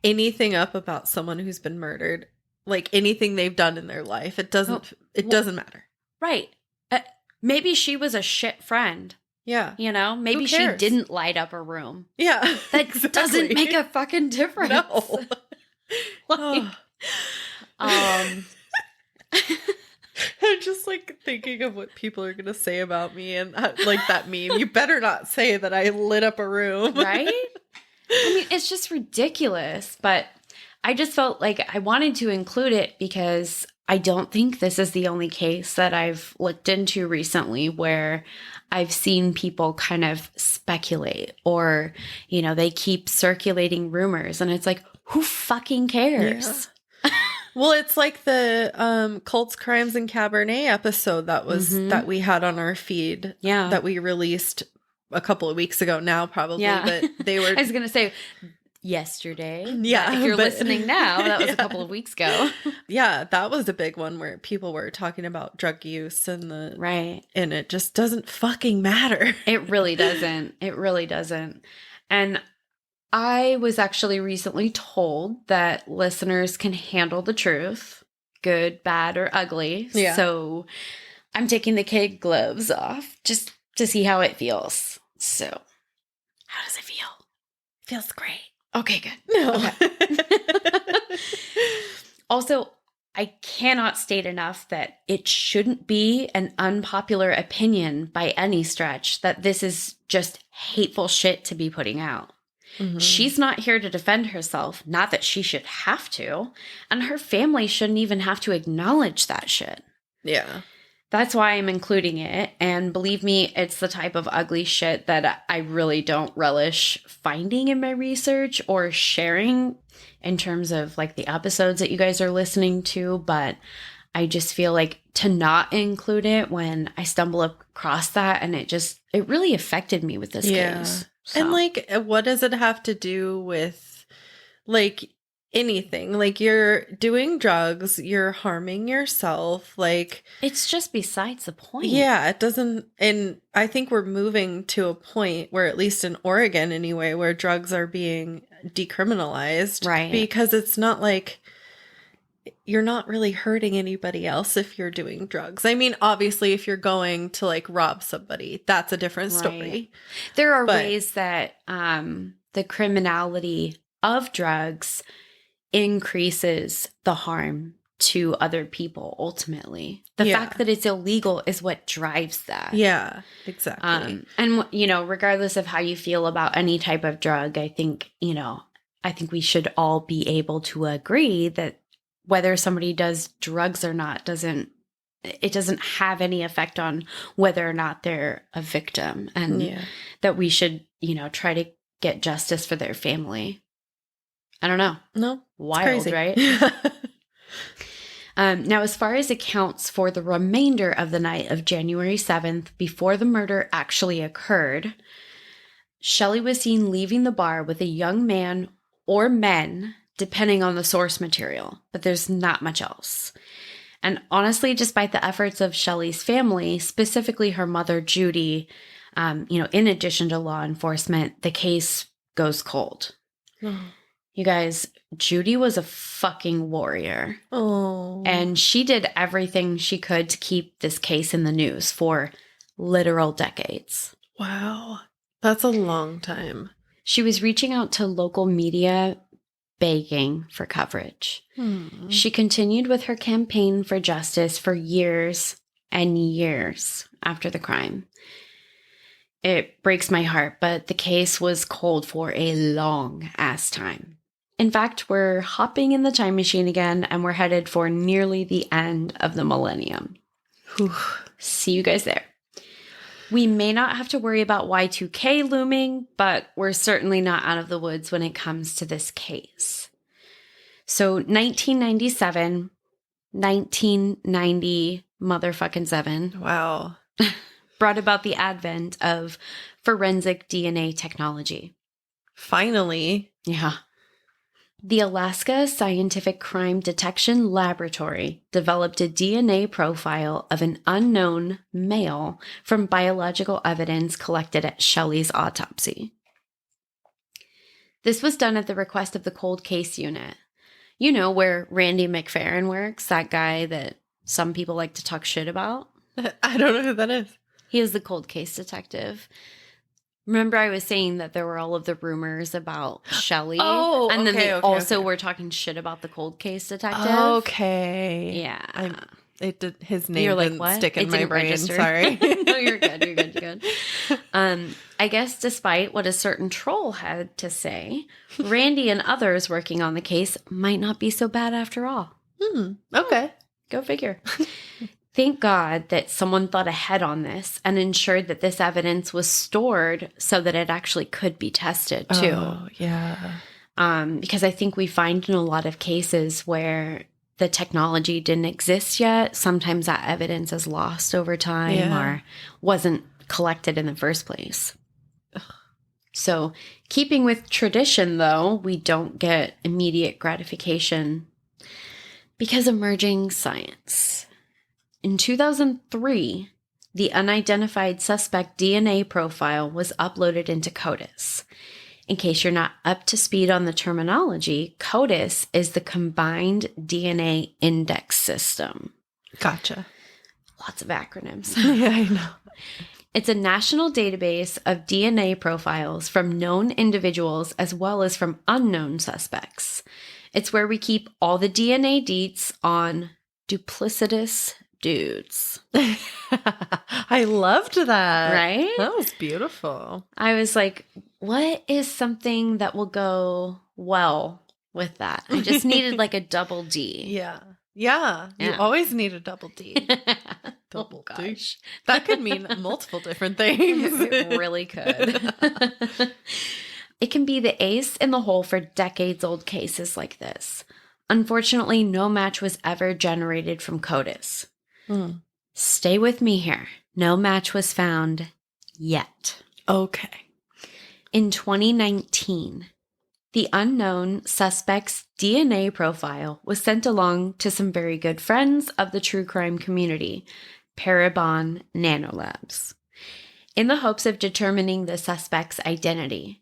anything up about someone who's been murdered, like anything they've done in their life, it doesn't matter. Right. Maybe she was a shit friend. Yeah. You know, maybe she cares? didn't light up a room. Yeah. That exactly. doesn't make a fucking difference. No. Like, I'm just like thinking of what people are going to say about me and like that meme. You better not say that I lit up a room. right? I mean, it's just ridiculous. But I just felt like I wanted to include it because I don't think this is the only case that I've looked into recently where I've seen people kind of speculate or, they keep circulating rumors and it's like, who fucking cares? Yeah. Well, it's like the Cults, Crimes, and Cabernet episode that we had on our feed that we released a couple of weeks ago now probably, but they were... I was going to say... yesterday. Yeah. If you're listening now, that was a couple of weeks ago. Yeah, that was a big one where people were talking about drug use and and it just doesn't fucking matter. It really doesn't. It really doesn't. And I was actually recently told that listeners can handle the truth, good, bad, or ugly. Yeah. So I'm taking the kid gloves off just to see how it feels. So how does it feel? Feels great. Okay, good. No. Okay. Also, I cannot state enough that it shouldn't be an unpopular opinion by any stretch that this is just hateful shit to be putting out. Mm-hmm. She's not here to defend herself, not that she should have to, and her family shouldn't even have to acknowledge that shit. Yeah. That's why I'm including it, and believe me, it's the type of ugly shit that I really don't relish finding in my research or sharing in terms of like the episodes that you guys are listening to, but I just feel like to not include it when I stumble across that, and it really affected me with this case. So. And like, what does it have to do with like anything? Like, you're doing drugs, you're harming yourself, like it's just besides the point. Yeah, it doesn't. And I think we're moving to a point where, at least in Oregon anyway, where drugs are being decriminalized, right? Because it's not like you're not really hurting anybody else if you're doing drugs. I mean, obviously, if you're going to like rob somebody, that's a different story. Right. There are ways that the criminality of drugs increases the harm to other people ultimately. The fact that it's illegal is what drives that. Yeah, exactly. And regardless of how you feel about any type of drug, I think we should all be able to agree that whether somebody does drugs or not doesn't have any effect on whether or not they're a victim, and that we should, try to get justice for their family. I don't know. No. Wild, right? Now, as far as accounts for the remainder of the night of January 7th, before the murder actually occurred, Shelley was seen leaving the bar with a young man or men, depending on the source material, but there's not much else. And honestly, despite the efforts of Shelley's family, specifically her mother, Judy, in addition to law enforcement, the case goes cold. Oh. You guys, Judy was a fucking warrior. Oh. And she did everything she could to keep this case in the news for literal decades. Wow. That's a long time. She was reaching out to local media, begging for coverage. She continued with her campaign for justice for years and years after the crime. It breaks my heart, but the case was cold for a long ass time. In fact, we're hopping in the time machine again, and we're headed for nearly the end of the millennium. Whew. See you guys there. We may not have to worry about Y2K looming, but we're certainly not out of the woods when it comes to this case. So 1997, 1990 motherfucking 7. Wow. Brought about the advent of forensic DNA technology. Finally. Yeah. The Alaska Scientific Crime Detection Laboratory developed a DNA profile of an unknown male from biological evidence collected at Shelley's autopsy. This was done at the request of the Cold Case Unit. You know, where Randy McFerrin works, that guy that some people like to talk shit about. I don't know who that is. He is the cold case detective. Remember I was saying that there were all of the rumors about Shelley? Oh, and then they also were talking shit about the cold case detective? Okay. Yeah. It did. His name You're like, didn't what? stick in It my didn't brain. register. Sorry. No, you're good. You're good. You're good. I guess despite what a certain troll had to say, Randy and others working on the case might not be so bad after all. Okay. Go figure. Thank God that someone thought ahead on this and ensured that this evidence was stored so that it actually could be tested too. Oh, yeah. Because I think we find in a lot of cases where the technology didn't exist yet, sometimes that evidence is lost over time or wasn't collected in the first place. So keeping with tradition, though, we don't get immediate gratification because emerging science. In 2003, the unidentified suspect DNA profile was uploaded into CODIS. In case you're not up to speed on the terminology, CODIS is the Combined DNA Index System. Gotcha. Lots of acronyms. Yeah, I know. It's a national database of DNA profiles from known individuals as well as from unknown suspects. It's where we keep all the DNA deets on duplicitous dudes. I loved that. Right? That was beautiful. I was like, what is something that will go well with that? I just needed like a double D. Yeah. Yeah. You Yeah. always need a double D. Oh, gosh. That could mean multiple different things. It really could. It can be the ace in the hole for decades-old cases like this. Unfortunately, no match was ever generated from CODIS. Stay with me here. No match was found yet. Okay. In 2019, the unknown suspect's DNA profile was sent along to some very good friends of the true crime community, Parabon Nanolabs, in the hopes of determining the suspect's identity.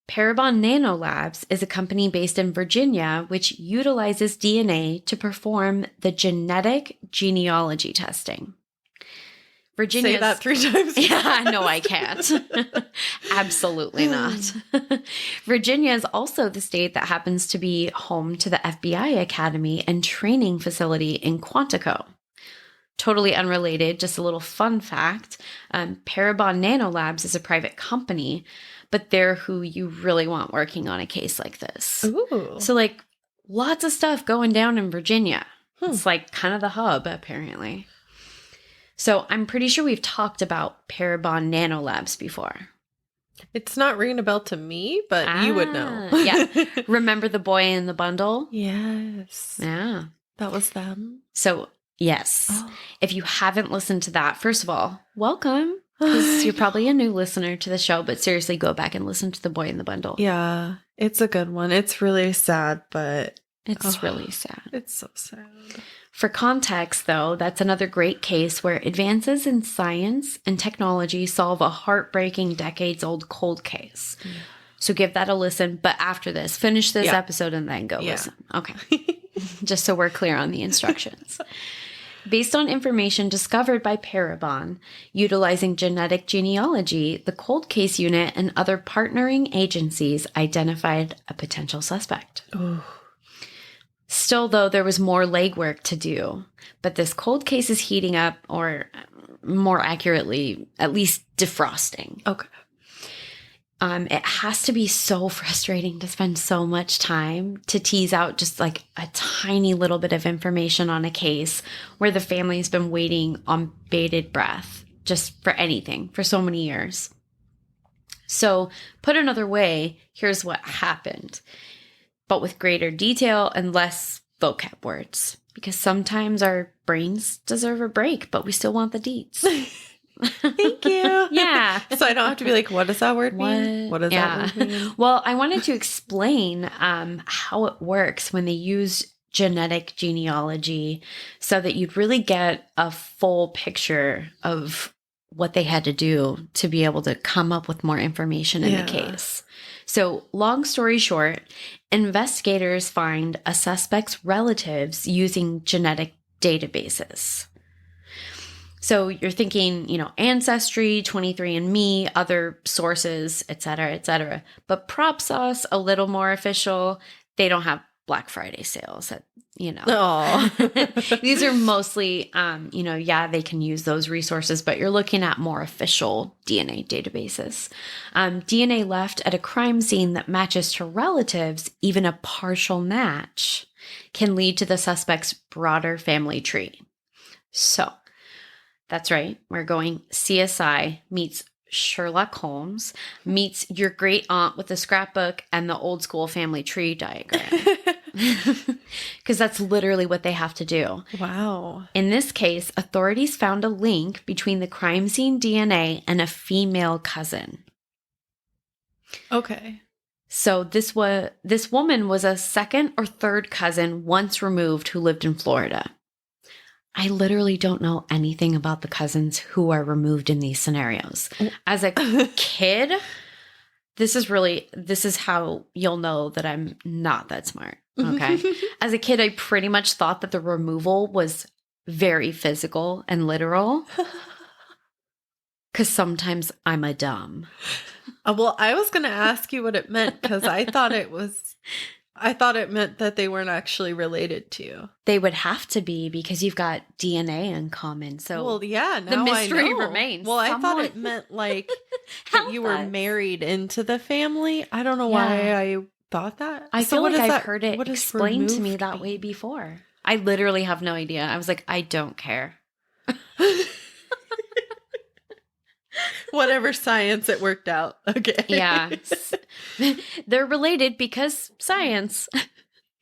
Parabon Nanolabs is a company based in Virginia which utilizes DNA to perform the genetic genealogy testing. Say that 3 times. Yeah, no, I can't. Absolutely not. Virginia is also the state that happens to be home to the FBI Academy and training facility in Quantico. Totally unrelated, just a little fun fact. Parabon Nanolabs is a private company, but they're who you really want working on a case like this. Ooh. So, like, lots of stuff going down in Virginia. It's like kind of the hub, apparently. So I'm pretty sure we've talked about Parabon Nanolabs before. It's not ringing a bell to me, but you would know. Yeah. Remember the boy in the bundle? Yes. Yeah. That was them. So, yes. Oh. If you haven't listened to that, first of all, welcome. Because you're probably a new listener to the show, but seriously, go back and listen to the boy in the bundle. Yeah. It's a good one. It's really sad, but It's really sad. it's so sad. For context, though, that's another great case where advances in science and technology solve a heartbreaking decades-old cold case. Yeah. So give that a listen. But after this, finish this episode and then go listen. Okay. Just so we're clear on the instructions. Based on information discovered by Parabon, utilizing genetic genealogy, the cold case unit and other partnering agencies identified a potential suspect. Ooh. Still, though, there was more legwork to do, but this cold case is heating up, or more accurately, at least defrosting. Okay. It has to be so frustrating to spend so much time to tease out just like a tiny little bit of information on a case where the family's been waiting on bated breath just for anything for so many years. So, put another way, here's what happened, but with greater detail and less vocab words, because sometimes our brains deserve a break, but we still want the deets. Thank you. Yeah. So I don't have to be like, what does that word mean? What does that word mean? Well, I wanted to explain how it works when they use genetic genealogy so that you'd really get a full picture of what they had to do to be able to come up with more information in the case. So, long story short, investigators find a suspect's relatives using genetic databases. So you're thinking, Ancestry, 23andMe, other sources, et cetera, et cetera. But prop sauce, a little more official, they don't have Black Friday sales at, Oh. These are mostly, they can use those resources, but you're looking at more official DNA databases. DNA left at a crime scene that matches to relatives, even a partial match, can lead to the suspect's broader family tree. So, that's right. We're going CSI meets Sherlock Holmes meets your great aunt with the scrapbook and the old school family tree diagram. Because that's literally what they have to do. Wow. In this case, authorities found a link between the crime scene DNA and a female cousin. Okay. So this woman was a second or third cousin once removed who lived in Florida. I literally don't know anything about the cousins who are removed in these scenarios. As a kid, this is how you'll know that I'm not that smart. Okay. As a kid, I pretty much thought that the removal was very physical and literal. Because sometimes I'm a dumb. Well, I was going to ask you what it meant because I thought it meant that they weren't actually related to you. They would have to be because you've got DNA in common. So well, yeah, now the mystery I know. remains. Well, I thought it meant like that you were us. married into the family. I don't know why I thought that. I So feel what like is I've that- heard it what does explained to me removed that mean? way before. I literally have no idea. I was like, I don't care. Whatever science it worked out. Okay. Yeah. They're related because science.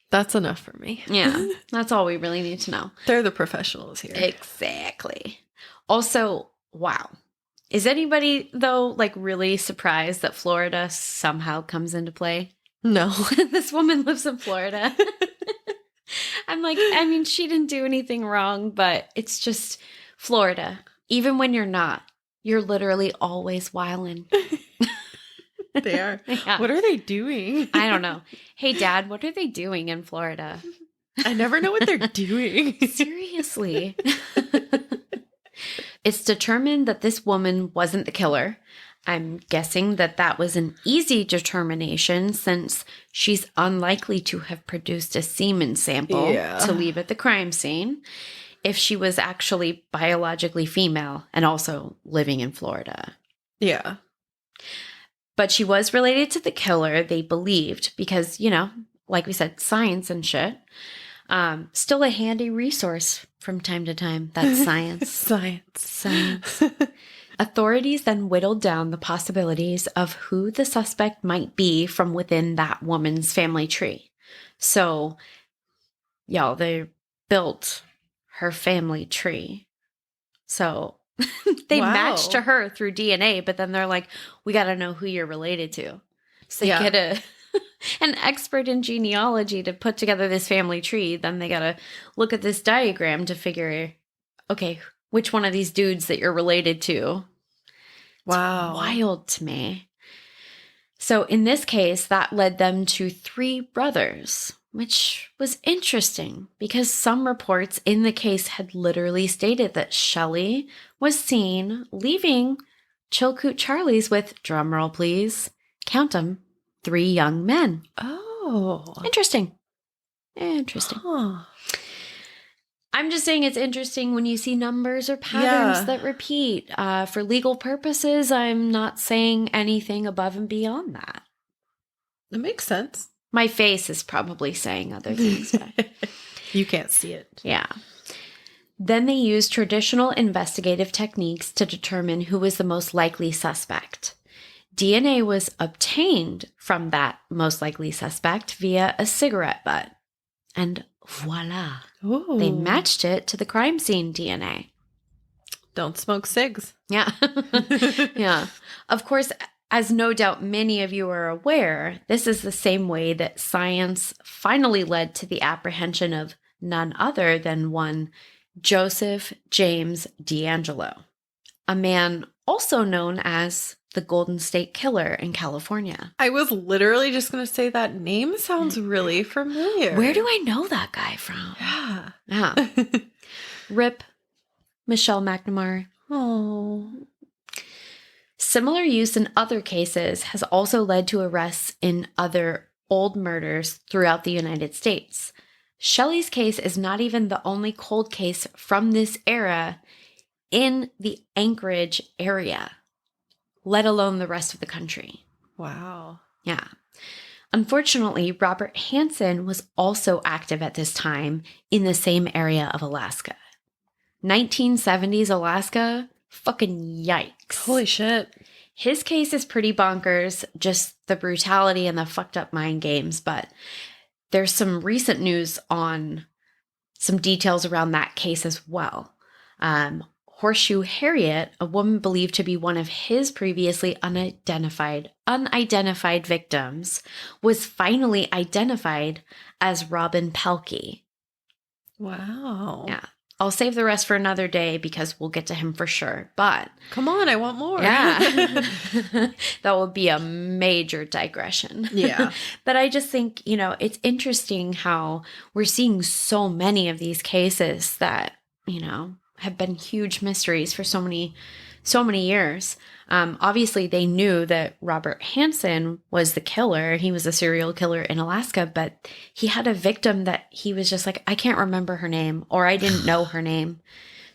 That's enough for me. Yeah. That's all we really need to know. They're the professionals here. Exactly. Also, wow. Is anybody, though, like really surprised that Florida somehow comes into play? No. This woman lives in Florida. I'm like, I mean, she didn't do anything wrong, but it's just Florida. Even when you're not, you're literally always wildin'. They are. Yeah. What are they doing? I don't know. Hey, Dad, what are they doing in Florida? I never know what they're doing. Seriously. It's determined that this woman wasn't the killer. I'm guessing that was an easy determination since she's unlikely to have produced a semen sample to leave at the crime scene if she was actually biologically female and also living in Florida. Yeah. But she was related to the killer, they believed, because, like we said, science and shit. Still a handy resource from time to time. That's science. Science. Authorities then whittled down the possibilities of who the suspect might be from within that woman's family tree. So, y'all, they built her family tree. So they matched to her through DNA, but then they're like, we got to know who you're related to. So they get an expert in genealogy to put together this family tree. Then they got to look at this diagram to figure, okay, which one of these dudes that you're related to. Wow. It's wild to me. So in this case, that led them to 3 brothers, which was interesting because some reports in the case had literally stated that Shelley was seen leaving Chilkoot Charlie's with, drumroll please, count them, 3 young men. Oh. Interesting. Huh. I'm just saying it's interesting when you see numbers or patterns that repeat. For legal purposes, I'm not saying anything above and beyond that. It makes sense. My face is probably saying other things. But you can't see it. yeah. Then they used traditional investigative techniques to determine who was the most likely suspect. DNA was obtained from that most likely suspect via a cigarette butt. And voila. Ooh. They matched it to the crime scene DNA. Don't smoke cigs. Yeah. Yeah. Of course, as no doubt many of you are aware, this is the same way that science finally led to the apprehension of none other than one Joseph James D'Angelo, a man also known as the Golden State Killer in California. I was literally just going to say that name sounds really familiar. Where do I know that guy from? Yeah. Yeah. Rip Michelle McNamara. Oh. Similar use in other cases has also led to arrests in other old murders throughout the United States. Shelley's case is not even the only cold case from this era in the Anchorage area, let alone the rest of the country. Wow. Yeah. Unfortunately, Robert Hansen was also active at this time in the same area of Alaska. 1970s Alaska, fucking yikes. Holy shit. His case is pretty bonkers, just the brutality and the fucked up mind games, but there's some recent news on some details around that case as well. Horseshoe Harriet, a woman believed to be one of his previously unidentified victims, was finally identified as Robin Pelkey. Wow. Yeah. I'll save the rest for another day because we'll get to him for sure. But come on, I want more. Yeah. That would be a major digression. Yeah. But I just think, it's interesting how we're seeing so many of these cases that, have been huge mysteries for so many years. Obviously, they knew that Robert Hansen was the killer. He was a serial killer in Alaska, but he had a victim that he was just like, I can't remember her name, or I didn't know her name.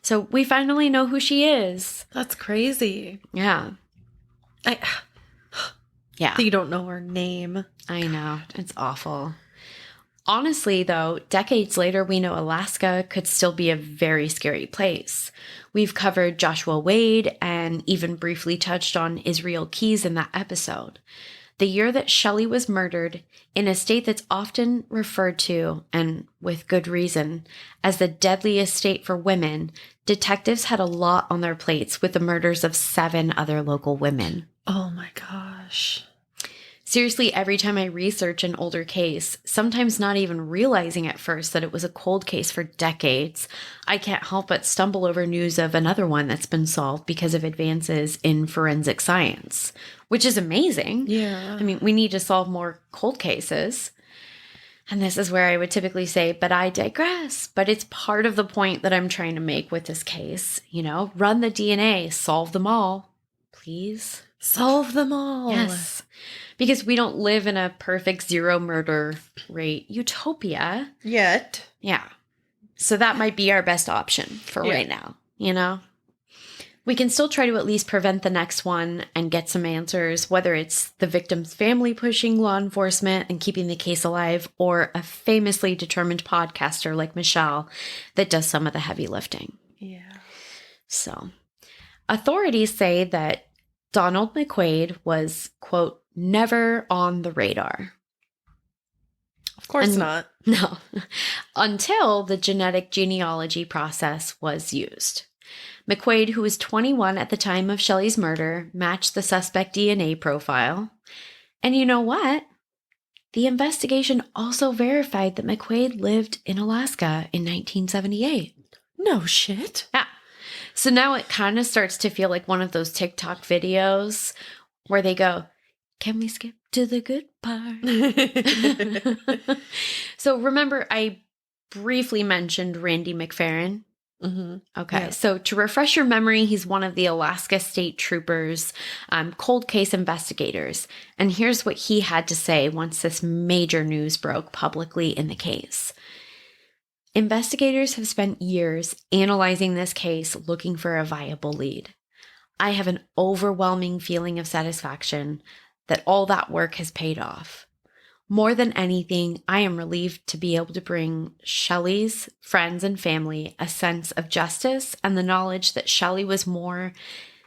So we finally know who she is. That's crazy. Yeah. Yeah. You don't know her name. I know. It's awful. Honestly, though, decades later, we know Alaska could still be a very scary place. We've covered Joshua Wade and even briefly touched on Israel Keys in that episode. The year that Shelley was murdered, in a state that's often referred to, and with good reason, as the deadliest state for women, detectives had a lot on their plates with the murders of 7 other local women. Oh my gosh. Seriously, every time I research an older case, sometimes not even realizing at first that it was a cold case for decades, I can't help but stumble over news of another one that's been solved because of advances in forensic science, which is amazing. Yeah. I mean, we need to solve more cold cases. And this is where I would typically say, but I digress. But it's part of the point that I'm trying to make with this case. Run the DNA, solve them all. Please. Solve them all. Yes. Because we don't live in a perfect 0 murder rate utopia. Yet. Yeah. So that might be our best option for right now, We can still try to at least prevent the next one and get some answers, whether it's the victim's family pushing law enforcement and keeping the case alive, or a famously determined podcaster like Michelle that does some of the heavy lifting. Yeah. So, authorities say that Donald McQuaid was, quote, never on the radar. Of course not. No. Until the genetic genealogy process was used. McQuaid, who was 21 at the time of Shelley's murder, matched the suspect DNA profile. And you know what? The investigation also verified that McQuaid lived in Alaska in 1978. No shit. Yeah. So now it kind of starts to feel like one of those TikTok videos where they go, can we skip to the good part? So remember, I briefly mentioned Randy McFerrin. Mm-hmm. Okay. Yeah. So to refresh your memory, he's one of the Alaska State Troopers, cold case investigators. And here's what he had to say once this major news broke publicly in the case. Investigators have spent years analyzing this case, looking for a viable lead. I have an overwhelming feeling of satisfaction that all that work has paid off. More than anything, I am relieved to be able to bring Shelley's friends and family a sense of justice and the knowledge that Shelley was more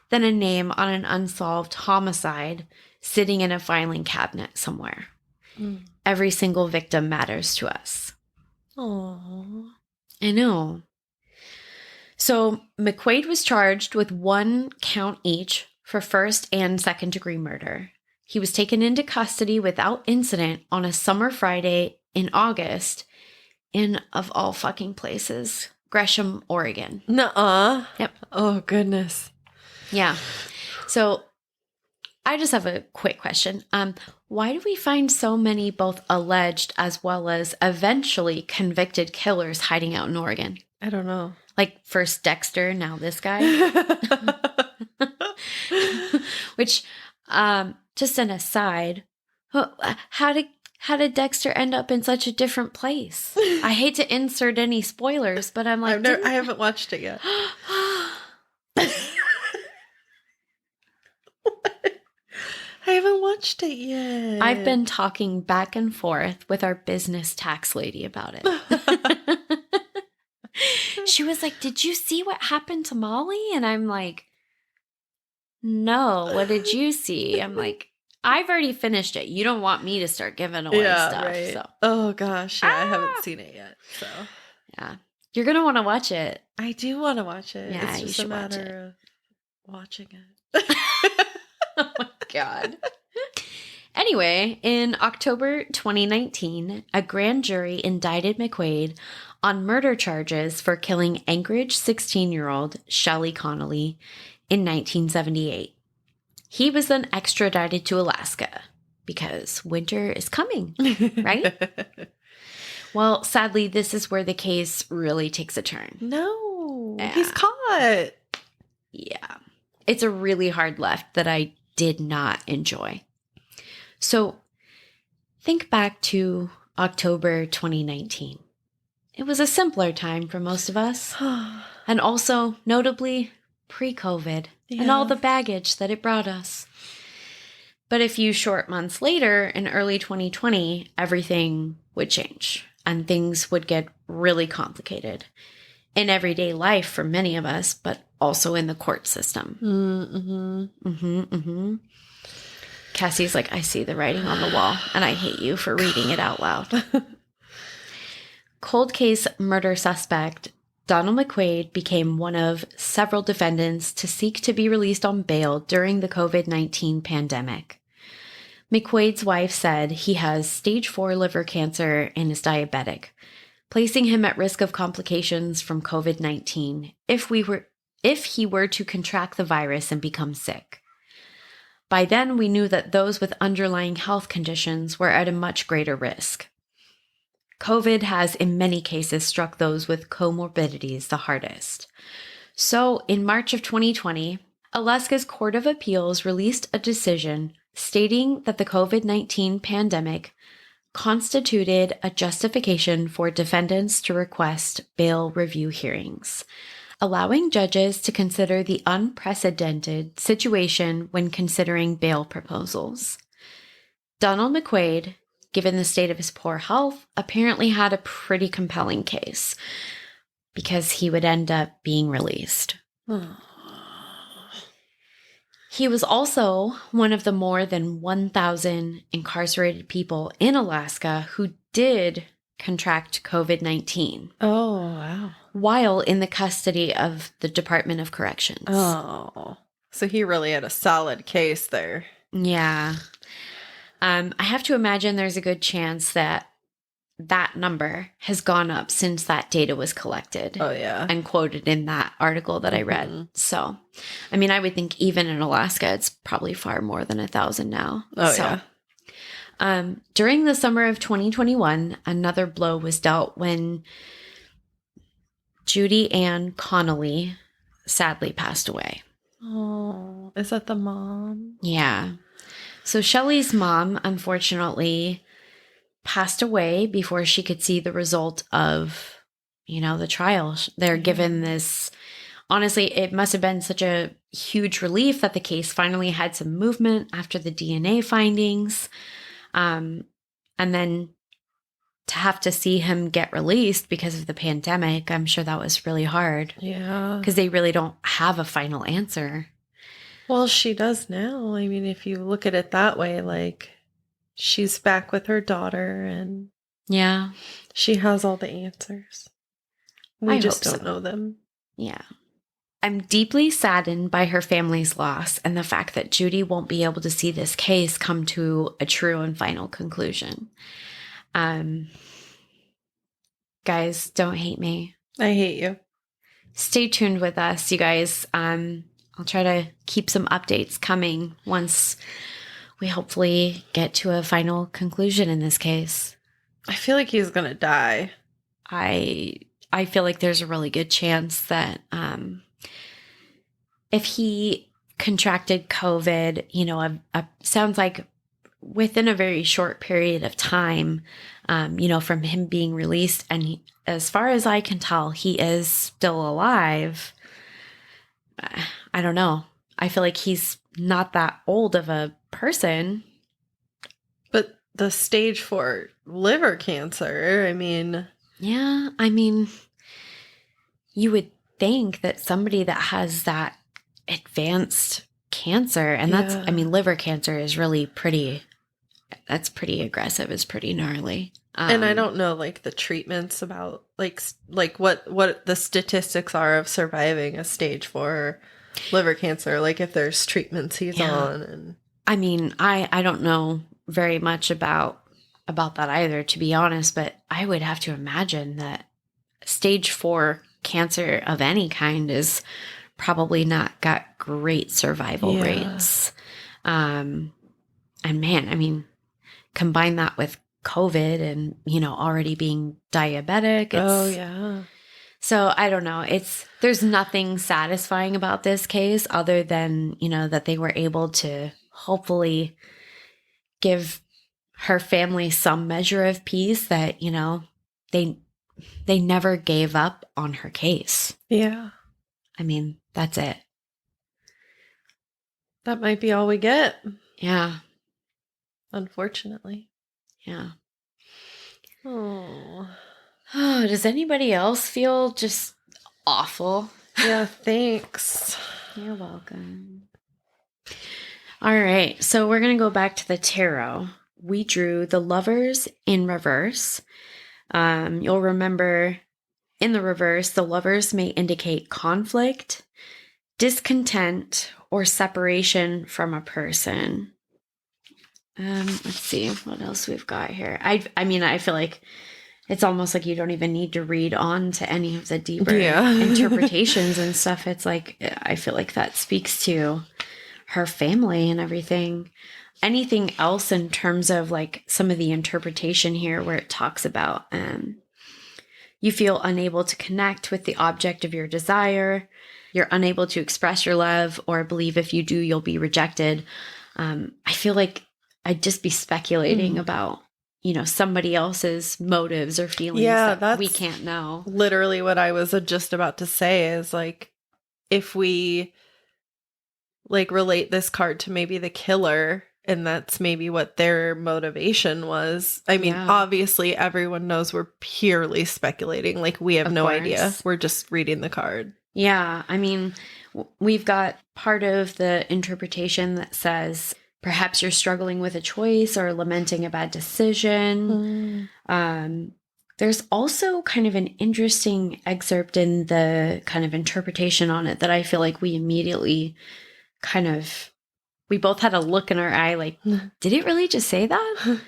than a name on an unsolved homicide sitting in a filing cabinet somewhere. Mm. Every single victim matters to us. Aww. I know. So McQuaid was charged with 1 count each for first and second degree murder. He was taken into custody without incident on a summer Friday in August in, of all fucking places, Gresham, Oregon. Nuh-uh. Yep. Oh, goodness. Yeah. So I just have a quick question. Why do we find so many both alleged as well as eventually convicted killers hiding out in Oregon? I don't know. Like first Dexter, now this guy. Which, just an aside, how did How did Dexter end up in such a different place? I hate to insert any spoilers, but I'm like, I haven't watched it yet. I haven't watched it yet. I've been talking back and forth with our business tax lady about it. She was like, did you see what happened to Molly? And I'm like, no, what did you see? I'm like, I've already finished it. You don't want me to start giving away stuff. Right. So. Oh, gosh. Yeah, I haven't seen it yet. So, yeah. You're going to want to watch it. I do want to watch it. Yeah, it's you just should a watch matter of watching it. Oh, my God. Anyway, in October 2019, a grand jury indicted McQuaid on murder charges for killing Anchorage 16-year-old Shelley Connolly in 1978. He was then extradited to Alaska because winter is coming, right? Well, sadly, this is where the case really takes a turn. No, Yeah. he's caught. Yeah. It's a really hard left that I did not enjoy. So think back to October 2019. It was a simpler time for most of us, and also, notably, pre-COVID and all the baggage that it brought us. But a few short months later, in early 2020, everything would change, and things would get really complicated in everyday life for many of us, but also in the court system. Cassie's like, I see the writing on the wall, and I hate you for reading it out loud. Cold case murder suspect Donald McQuaid became one of several defendants to seek to be released on bail during the COVID-19 pandemic. McQuaid's wife said he has stage 4 liver cancer and is diabetic, placing him at risk of complications from COVID-19 if he were to contract the virus and become sick. By then, we knew that those with underlying health conditions were at a much greater risk. COVID has, in many cases, struck those with comorbidities the hardest. So, in March of 2020, Alaska's Court of Appeals released a decision stating that the COVID-19 pandemic constituted a justification for defendants to request bail review hearings, allowing judges to consider the unprecedented situation when considering bail proposals. Donald McQuaid, given the state of his poor health, apparently had a pretty compelling case because he would end up being released. He was also one of the more than 1,000 incarcerated people in Alaska who did contract COVID-19. Oh, wow. While in the custody of the Department of Corrections. Oh, so he really had a solid case there. Yeah. I have to imagine there's a good chance that that number has gone up since that data was collected. Oh, yeah. And quoted in that article that I read. So, I mean, I would think even in Alaska, it's probably far more than 1,000 now. Oh, so, yeah. During the summer of 2021, another blow was dealt when Judy Ann Connolly sadly passed away. Oh, is that the mom? Yeah. So Shelley's mom, unfortunately, passed away before she could see the result of, the trial. They're given this, honestly, it must have been such a huge relief that the case finally had some movement after the DNA findings. And then to have to see him get released because of the pandemic, I'm sure that was really hard. Yeah. Because they really don't have a final answer. Well, she does now. I mean, if you look at it that way, like, she's back with her daughter and yeah, she has all the answers. We I just hope don't so. know them. Yeah. I'm deeply saddened by her family's loss and the fact that Judy won't be able to see this case come to a true and final conclusion. Guys, don't hate me. I hate you. Stay tuned with us, you guys. I'll try to keep some updates coming once we hopefully get to a final conclusion in this case. I feel like he's going to die. I feel like there's a really good chance that if he contracted COVID, sounds like within a very short period of time, from him being released. And as far as I can tell, he is still alive. I don't know. I feel like he's not that old of a person. But the stage 4 liver cancer, I mean... Yeah, you would think that somebody that has that advanced cancer, and that's, liver cancer is really pretty aggressive, is pretty gnarly. And I don't know, like, the treatments about, like what the statistics are of surviving a stage 4 liver cancer, like if there's treatments he's on. And I don't know very much about that either, to be honest, but I would have to imagine that stage 4 cancer of any kind is probably not got great survival rates. And man, combine that with COVID and, already being diabetic. So I don't know. There's nothing satisfying about this case other than, that they were able to hopefully give her family some measure of peace, that, they never gave up on her case. Yeah. That's it. That might be all we get. Yeah. Unfortunately. Yeah. Oh, does anybody else feel just awful? Yeah, thanks. You're welcome. All right. So we're going to go back to the tarot. We drew the Lovers in reverse. You'll remember in the reverse, the Lovers may indicate conflict, discontent, or separation from a person. Let's see what else we've got here. I feel like it's almost like you don't even need to read on to any of the deeper interpretations and stuff. It's like, I feel like that speaks to her family and everything. Anything else in terms of like some of the interpretation here where it talks about you feel unable to connect with the object of your desire. You're unable to express your love or believe if you do, you'll be rejected. I feel like I'd just be speculating about, somebody else's motives or feelings that we can't know. Literally what I was just about to say is like, if we like relate this card to maybe the killer, and that's maybe what their motivation was. Obviously everyone knows we're purely speculating. Like we have no idea. We're just reading the card. Yeah. We've got part of the interpretation that says, perhaps you're struggling with a choice or lamenting a bad decision. There's also kind of an interesting excerpt in the kind of interpretation on it that I feel like we immediately we both had a look in our eye like, did it really just say that?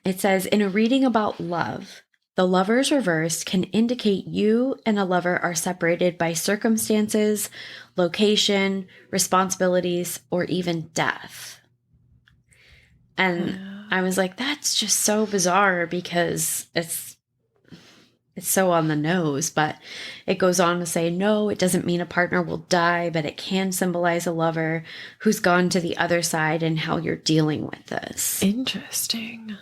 It says, in a reading about love, the Lovers reversed can indicate you and a lover are separated by circumstances, location, responsibilities, or even death. And I was like, that's just so bizarre because it's so on the nose, but it goes on to say, no, it doesn't mean a partner will die, but it can symbolize a lover who's gone to the other side and how you're dealing with this. Interesting.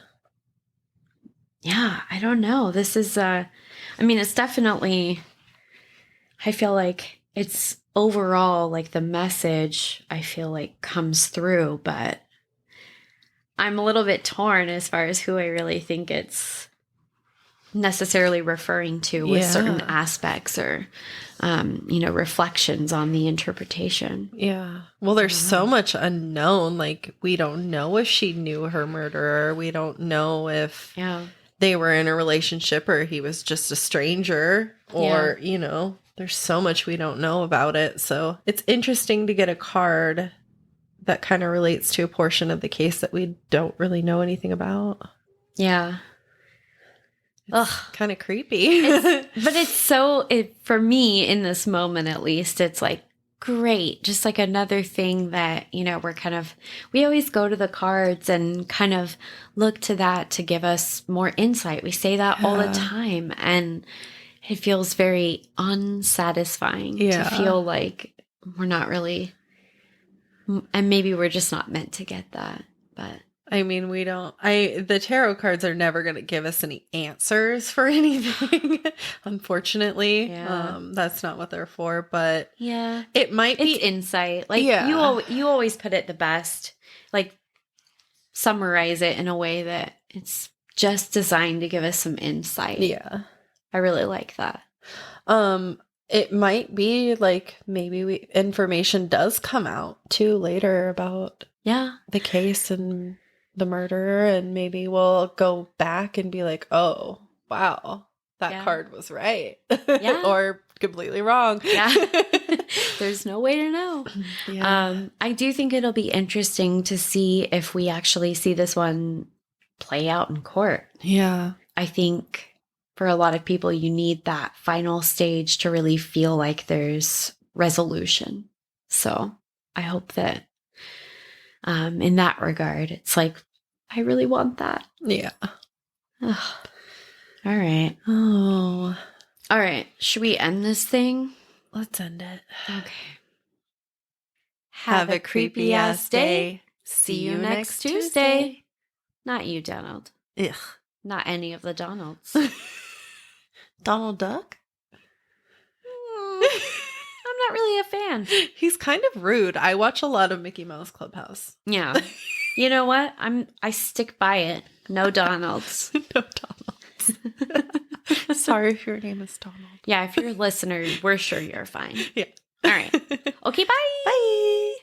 Yeah, I don't know. This is, it's definitely, I feel like it's overall like the message I feel like comes through, but I'm a little bit torn as far as who I really think it's necessarily referring to with certain aspects or, reflections on the interpretation. Yeah. Well, there's so much unknown. Like, we don't know if she knew her murderer. We don't know if they were in a relationship or he was just a stranger or, there's so much we don't know about it. So it's interesting to get a card that kind of relates to a portion of the case that we don't really know anything about. Yeah. It's kind of creepy. But it's for me in this moment, at least, it's like, great. Just like another thing that, we always go to the cards and kind of look to that to give us more insight. We say that all the time. And it feels very unsatisfying to feel like we're not really, and maybe we're just not meant to get that. But I mean, the tarot cards are never going to give us any answers for anything, unfortunately. Yeah. That's not what they're for, but Yeah. it might be It's insight. Like, Yeah. you always put it the best. Like, summarize it in a way that it's just designed to give us some insight. Yeah. I really like that. It might be like maybe information does come out too later about the case and the murderer, and maybe we'll go back and be like, oh, wow, that card was right. Yeah. Or completely wrong. Yeah. There's no way to know. Yeah. I do think it'll be interesting to see if we actually see this one play out in court. Yeah. I think for a lot of people, you need that final stage to really feel like there's resolution. So I hope that in that regard, it's like, I really want that. Yeah. Ugh. All right. Oh. All right. Should we end this thing? Let's end it. Okay. Have a creepy ass day. See you next Tuesday. Not you, Donald. Ugh. Not any of the Donalds. Donald Duck? I'm not really a fan. He's kind of rude. I watch a lot of Mickey Mouse Clubhouse. Yeah. You know what? I stick by it. No Donalds. No Donalds. Sorry if your name is Donald. Yeah, if you're a listener, we're sure you're fine. Yeah. All right. Okay, bye. Bye.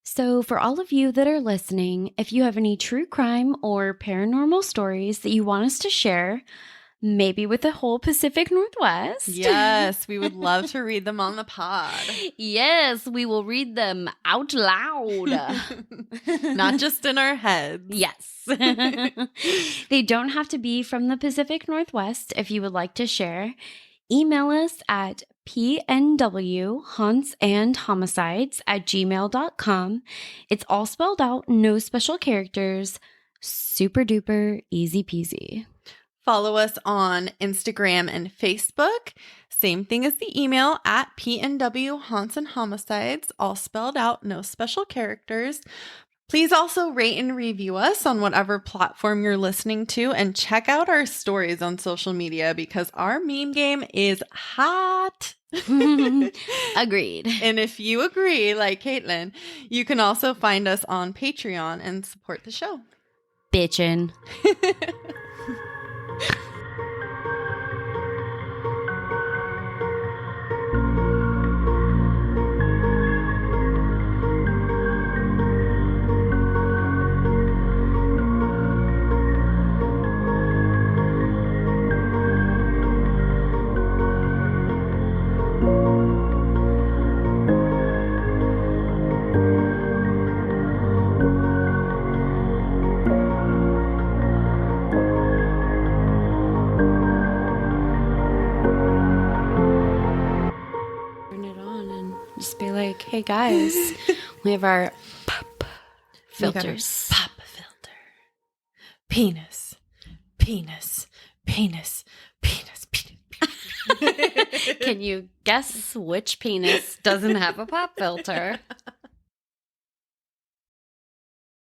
So, for all of you that are listening, if you have any true crime or paranormal stories that you want us to share, maybe with the whole Pacific Northwest. Yes, we would love to read them on the pod. Yes, we will read them out loud. Not just in our heads. Yes. They don't have to be from the Pacific Northwest if you would like to share. Email us at pnwhauntsandhomicides@gmail.com. It's all spelled out, no special characters. Super duper easy peasy. Follow us on Instagram and Facebook. Same thing as the email at pnwhauntsandhomicides, all spelled out, no special characters. Please also rate and review us on whatever platform you're listening to, and check out our stories on social media because our meme game is hot. Agreed. And if you agree, like Caitlin, you can also find us on Patreon and support the show. Bitchin'. Hey guys, we have our pop filters. Pop filter. Penis. Penis. Penis. Penis. Penis. Can you guess which penis doesn't have a pop filter?